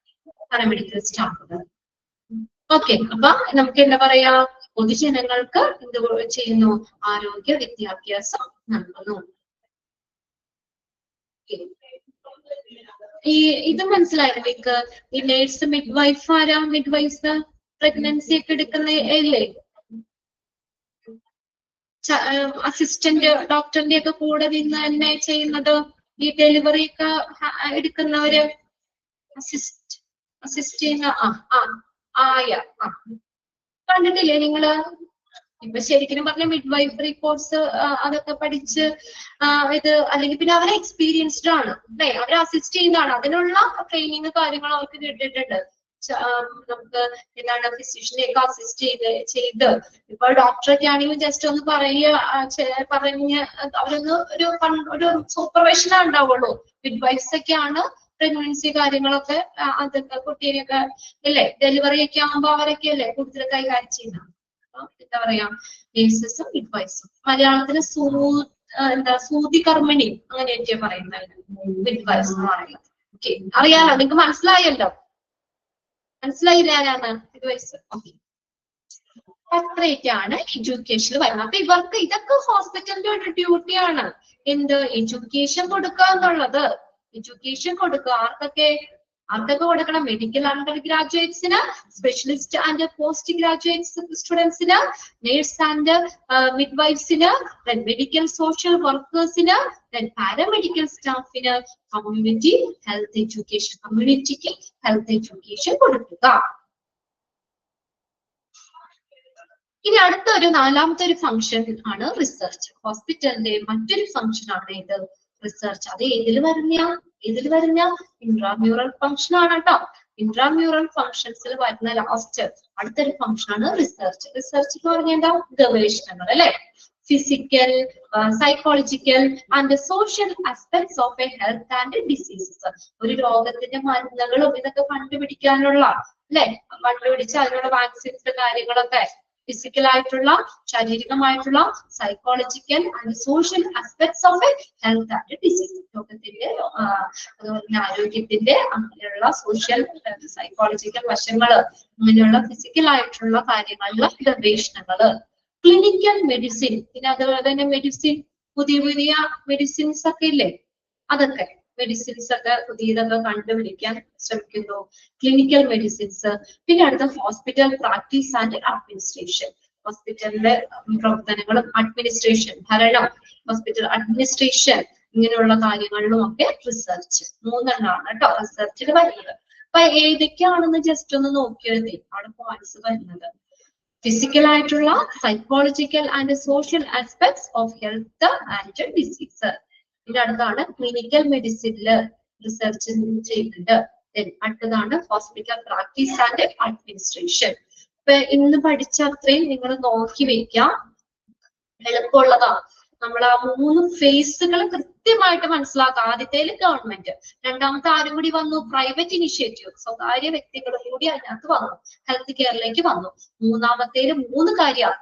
പാരാമെഡിക്കൽ സ്റ്റാഫുകൾ. ഓക്കെ, അപ്പൊ നമുക്ക് എന്താ പറയാ, പൊതുജനങ്ങൾക്ക് എന്ത് ചെയ്യുന്നു, ആരോഗ്യ വിദ്യാഭ്യാസം നൽകുന്നു. ഇത് മനസ്സിലായോ നിങ്ങൾക്ക്? ഈ നേഴ്സ്, മിഡ്വൈഫ് ആരാ, മിഡ്വൈഫ് പ്രഗ്നൻസി ഒക്കെ എടുക്കുന്ന അല്ലേ, അസിസ്റ്റന്റ് ഡോക്ടറിന്റെ ഒക്കെ കൂടെ നിന്ന് തന്നെ ചെയ്യുന്നത്, ഈ ഡെലിവറി ഒക്കെ എടുക്കുന്നവര്, അസിസ്റ്റ് ചെയ്യുന്ന കണ്ടിട്ടില്ലേ നിങ്ങള്? ഇപ്പൊ ശരിക്കും പറഞ്ഞ മിഡ്വൈഫറി കോഴ്സ് അതൊക്കെ പഠിച്ച് ഇത്, അല്ലെങ്കിൽ പിന്നെ അവരെ എക്സ്പീരിയൻസ്ഡ് ആണ് അല്ലെ, അവരെ അസിസ്റ്റ് ചെയ്യുന്നതാണ്, അതിനുള്ള ട്രെയിനിങ് കാര്യങ്ങൾ അവർക്ക് കിട്ടിയിട്ടുണ്ട്. നമുക്ക് എന്താണ്, ഫിസിഷ്യനെയൊക്കെ അസിസ്റ്റ് ചെയ്ത് ഇപ്പൊ ഡോക്ടറൊക്കെ ആണെങ്കിൽ ജസ്റ്റ് ഒന്ന് പറഞ്ഞ് അവരൊന്ന് ഒരു സൂപ്പർവൈഷൻ ഉണ്ടാവുള്ളൂ. മിഡ്വൈഫ്സ് ഒക്കെയാണ് പ്രഗ്നൻസി കാര്യങ്ങളൊക്കെ, അതൊക്കെ കുട്ടിയൊക്കെ അല്ലേ, ഡെലിവറി ഒക്കെ ആകുമ്പോ അവരൊക്കെ അല്ലേ കൂടുതൽ കൈകാര്യം ചെയ്യുന്നത്. എന്താ പറയാ, നേഴ്സസും മിഡ്വൈഫ്സും. മലയാളത്തിന് സൂതി കർമ്മിണി അങ്ങനെയൊക്കെ പറയുന്നത് മിഡ്വൈഫ്സ് എന്ന് പറയുന്നത്. ഓക്കെ, അറിയാലോ, നിങ്ങൾക്ക് മനസ്സിലായല്ലോ, മനസ്സിലായില്ല ആരാണ് മിഡ്വൈഫ്സ്. ഓക്കെ, അത്രയൊക്കെയാണ് എഡ്യൂക്കേഷനിൽ വരുന്നത്. അപ്പൊ ഇവർക്ക് ഇതൊക്കെ ഹോസ്പിറ്റലിന്റെ ഒരു ഡ്യൂട്ടിയാണ്, എന്ത്, എഡ്യൂക്കേഷൻ കൊടുക്കുക എന്നുള്ളത്. എഡ്യൂക്കേഷൻ കൊടുക്കുക ആർക്കൊക്കെ കൊടുക്കണം, മെഡിക്കൽ അണ്ടർ ഗ്രാജുവേറ്റ്സിന്, സ്പെഷ്യലിസ്റ്റ് ആൻഡ് പോസ്റ്റ് ഗ്രാജുവേറ്റ് സ്റ്റുഡൻസിന്, നേഴ്സ് ആൻഡ് മിഡ്വൈഫ്സിന്, മെഡിക്കൽ സോഷ്യൽ വർക്കേഴ്സിന്, പാരാമെഡിക്കൽ സ്റ്റാഫിന്, കമ്മ്യൂണിറ്റി ഹെൽത്ത് എഡ്യൂക്കേഷൻ, കമ്മ്യൂണിറ്റിക്ക് ഹെൽത്ത് എഡ്യൂക്കേഷൻ കൊടുക്കുക. ഇനി അടുത്തൊരു നാലാമത്തെ ഒരു ഫംഗ്ഷൻ ആണ് റിസർച്ച്. ഹോസ്പിറ്റലിന്റെ മറ്റൊരു ഫംഗ്ഷൻ ആണ് ഇത് റിസർച്ച്. അത് ഏതിൽ വരുന്ന ഇൻട്രാമ്യൂറൽ ഫംഗ്ഷൻ ആണ് കേട്ടോ. ഇൻട്രാമ്യൂറൽ ഫംഗ്ഷൻസിൽ വരുന്ന ലാസ്റ്റ് അടുത്തൊരു ഫംഗ്ഷൻ ആണ് റിസർച്ച്. റിസർച്ച് എന്ന് പറഞ്ഞാൽ എന്താ? ഗവേഷണങ്ങൾ അല്ലെ. Physical, psychological and social aspects of A health and diseases. ഒരു രോഗത്തിന്റെ മരുന്നുകളും ഇതൊക്കെ കണ്ടുപിടിക്കാനുള്ള അല്ലെ, കണ്ടുപിടിച്ച് അതിനുള്ള വാക്സിൻസ് കാര്യങ്ങളൊക്കെ ഫിസിക്കൽ ആയിട്ടുള്ള, ശാരീരികമായിട്ടുള്ള, psychological and social aspects of A health and disease. രോഗത്തിന്റെ അതുപോലെ ആരോഗ്യത്തിന്റെ അങ്ങനെയുള്ള സോഷ്യൽ സൈക്കോളജിക്കൽ വശങ്ങള്, അങ്ങനെയുള്ള ഫിസിക്കൽ ആയിട്ടുള്ള കാര്യങ്ങളിലെ ഗവേഷണങ്ങള്. ക്ലിനിക്കൽ മെഡിസിൻ, പിന്നെ അതുപോലെ തന്നെ മെഡിസിൻ, പുതിയ മെഡിസിൻസ് ഒക്കെ ഇല്ലേ, അതൊക്കെ മെഡിസിൻസ് ഒക്കെ പുതിയതൊക്കെ കണ്ടുപിടിക്കാൻ ശ്രമിക്കുന്നു. Clinical medicines. പിന്നെ അടുത്ത ഹോസ്പിറ്റൽ പ്രാക്ടീസ് ആൻഡ് അഡ്മിനിസ്ട്രേഷൻ. ഹോസ്പിറ്റലിലെ പ്രവർത്തനങ്ങളും അഡ്മിനിസ്ട്രേഷൻ, ഭരണം, ഹോസ്പിറ്റൽ അഡ്മിനിസ്ട്രേഷൻ, ഇങ്ങനെയുള്ള കാര്യങ്ങളിലും ഒക്കെ റിസർച്ച്. മൂന്നെണ്ണമാണ് കേട്ടോ റിസർച്ചിൽ വരുന്നത്. അപ്പൊ ഏതൊക്കെയാണെന്ന് ജസ്റ്റ് ഒന്ന് നോക്കിയെഴുതി അവിടെ പോയിന്റ്സ് വരുന്നത്. ഫിസിക്കൽ ആയിട്ടുള്ള, psychological and social aspects of health and disease. ഇതിന്റെ അടുത്താണ് ക്ലിനിക്കൽ മെഡിസിനില് റിസർച്ച് ചെയ്യുന്നുണ്ട്. അടുത്തതാണ് ഹോസ്പിറ്റൽ പ്രാക്ടീസ് ആൻഡ് അഡ്മിനിസ്ട്രേഷൻ. ഇപ്പൊ ഇന്ന് പഠിച്ച അത്രയും നിങ്ങൾ നോക്കി വെക്കാം, എളുപ്പമുള്ളതാണ്. നമ്മൾ ആ 3 ഫേസുകൾ കൃത്യമായിട്ട് മനസ്സിലാക്കുക. ആദ്യത്തേല് ഗവൺമെന്റ്, രണ്ടാമത്തെ ആരും കൂടി വന്നു? പ്രൈവറ്റ് ഇനിഷ്യേറ്റീവ്, സ്വകാര്യ വ്യക്തികളും കൂടി അതിനകത്ത് വന്നു, ഹെൽത്ത് കെയറിലേക്ക് വന്നു. മൂന്നാമത്തേല് 3 കാര്യമാണ്,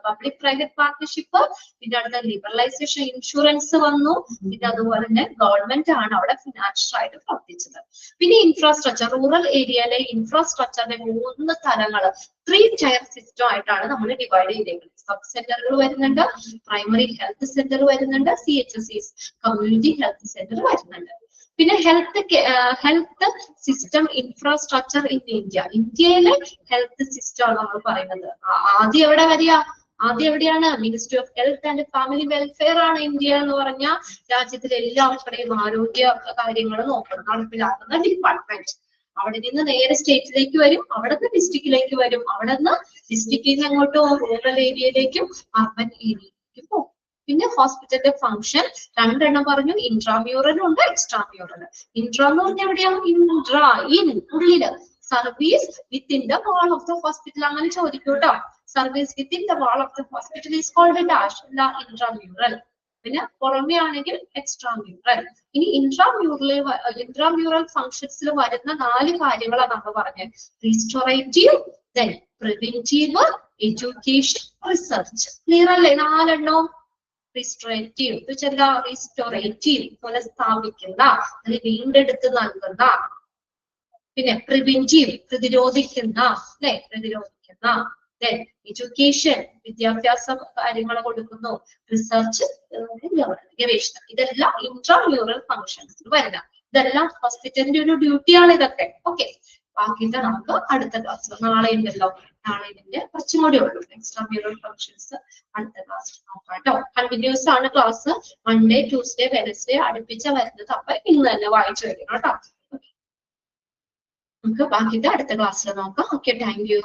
പബ്ലിക് പ്രൈവറ്റ് പാർട്ട്ണർഷിപ്പ്, പിന്നെ അടുത്ത ലിബറലൈസേഷൻ, ഇൻഷുറൻസ് വന്നു, പിന്നെ അതുപോലെ തന്നെ ഗവൺമെന്റ് ആണ് അവിടെ ഫിനാൻഷ്യൽ ആയിട്ട് പ്രവർത്തിച്ചത്. പിന്നെ ഇൻഫ്രാസ്ട്രക്ചർ, റൂറൽ ഏരിയയിലെ ഇൻഫ്രാസ്ട്രക്ചറിന്റെ 3 തലങ്ങൾ, 3 ടയർ സിസ്റ്റം ആയിട്ടാണ് നമ്മൾ ഡിവൈഡ് ചെയ്തേക്കുന്നത്. സബ് സെന്ററുകൾ വരുന്നുണ്ട്, പ്രൈമറി ഹെൽത്ത് സെന്റർ വരുന്നുണ്ട്, CHSCs കമ്മ്യൂണിറ്റി ഹെൽത്ത് സെന്റർ വരുന്നുണ്ട്. പിന്നെ ഹെൽത്ത് സിസ്റ്റം ഇൻഫ്രാസ്ട്രക്ചർ ഇൻ ഇന്ത്യയിലെ ഹെൽത്ത് സിസ്റ്റം ആണ് നമ്മൾ പറയുന്നത്. ആദ്യം എവിടെ വരിക? ആദ്യം എവിടെയാണ്? Ministry of health and family welfare ആണ് ഇന്ത്യ എന്ന് പറഞ്ഞ രാജ്യത്തിലെ എല്ലാവരുടെയും ആരോഗ്യ കാര്യങ്ങൾ നോക്കണം, നടപ്പിലാക്കുന്ന ഡിപ്പാർട്ട്മെന്റ്. അവിടെ നിന്ന് നേരെ സ്റ്റേറ്റിലേക്ക് വരും, അവിടെ നിന്ന് ഡിസ്ട്രിക്റ്റിലേക്ക് വരും, അവിടെ നിന്ന് ഡിസ്ട്രിക്റ്റിൽ നിന്ന് അങ്ങോട്ട് റൂറൽ ഏരിയയിലേക്കും അർബൻ ഏരിയയിലേക്കും പോകും. പിന്നെ ഹോസ്പിറ്റലിന്റെ ഫംഗ്ഷൻ 2 എണ്ണം പറഞ്ഞു, ഇൻട്രാമ്യൂറലും ഉണ്ട്, എക്സ്ട്രാമ്യൂറൽ. ഇൻട്രാ എന്ന് പറഞ്ഞാൽ എവിടെയാണ്? ഉള്ളില്. Service within the wall of the hospital, അങ്ങനെ ചോദിക്കും കേട്ടോ. Service within the wall of the hospital is called dash, intramural. പിന്നെ പുറമെ ആണെങ്കിൽ എക്സ്ട്രാമ്യൂറൽ. ഇനി ഇൻട്രാമ്യൂറൽ ഫംഗ്ഷൻസിൽ വരുന്ന 4 കാര്യങ്ങളാണ് നമ്മൾ പറഞ്ഞത്. Restorative, then preventive, education, research. Clear അല്ലേ? 4 എണ്ണവും. റീസ്റ്റോറേറ്റീവ് റീസ്റ്റോറേറ്റീവ് പുനഃസ്ഥാപിക്കുന്ന, അല്ലെങ്കിൽ വീണ്ടെടുത്ത് നൽകുന്ന. പിന്നെ പ്രിവെന്റീവ് പ്രതിരോധിക്കുന്ന, അല്ലെ, പ്രതിരോധിക്കുന്ന. ദെൻ എഡ്യൂക്കേഷൻ വിദ്യാഭ്യാസ കാര്യങ്ങൾ കൊടുക്കുന്നു. റിസർച്ച് ഗവേഷണം. ഇതെല്ലാം ഇൻട്രാമ്യൂറൽ ഫംഗ്ഷൻസിൽ വരുന്ന, ഇതെല്ലാം ഹോസ്പിറ്റലിന്റെ ഒരു ഡ്യൂട്ടിയാണ് ഇതൊക്കെ. ഓക്കെ, ബാക്കിയിട്ട് നമുക്ക് അടുത്ത ക്ലാസ് നാളെ ഉണ്ടല്ലോ, നാളെ ഇതിന്റെ കുറച്ചും കൂടി ഉള്ളൂ. എക്സ്ട്രാമ്യൂറൽ ഫംഗ്ഷൻസ് അടുത്ത ക്ലാസ് നോക്കാം കേട്ടോ. കണ്ടിന്യൂസ് ആണ് ക്ലാസ്. മൺഡേ, ട്യൂസ്ഡേ, വെനസ്ഡേ അടുപ്പിച്ച വരുന്നത്. അപ്പൊ ഇന്ന് തന്നെ വായിച്ചു വയ്ക്കണം കേട്ടോ. നമുക്ക് ബാക്കിയിട്ട് അടുത്ത ക്ലാസ്സിൽ നോക്കാം. Okay, thank you.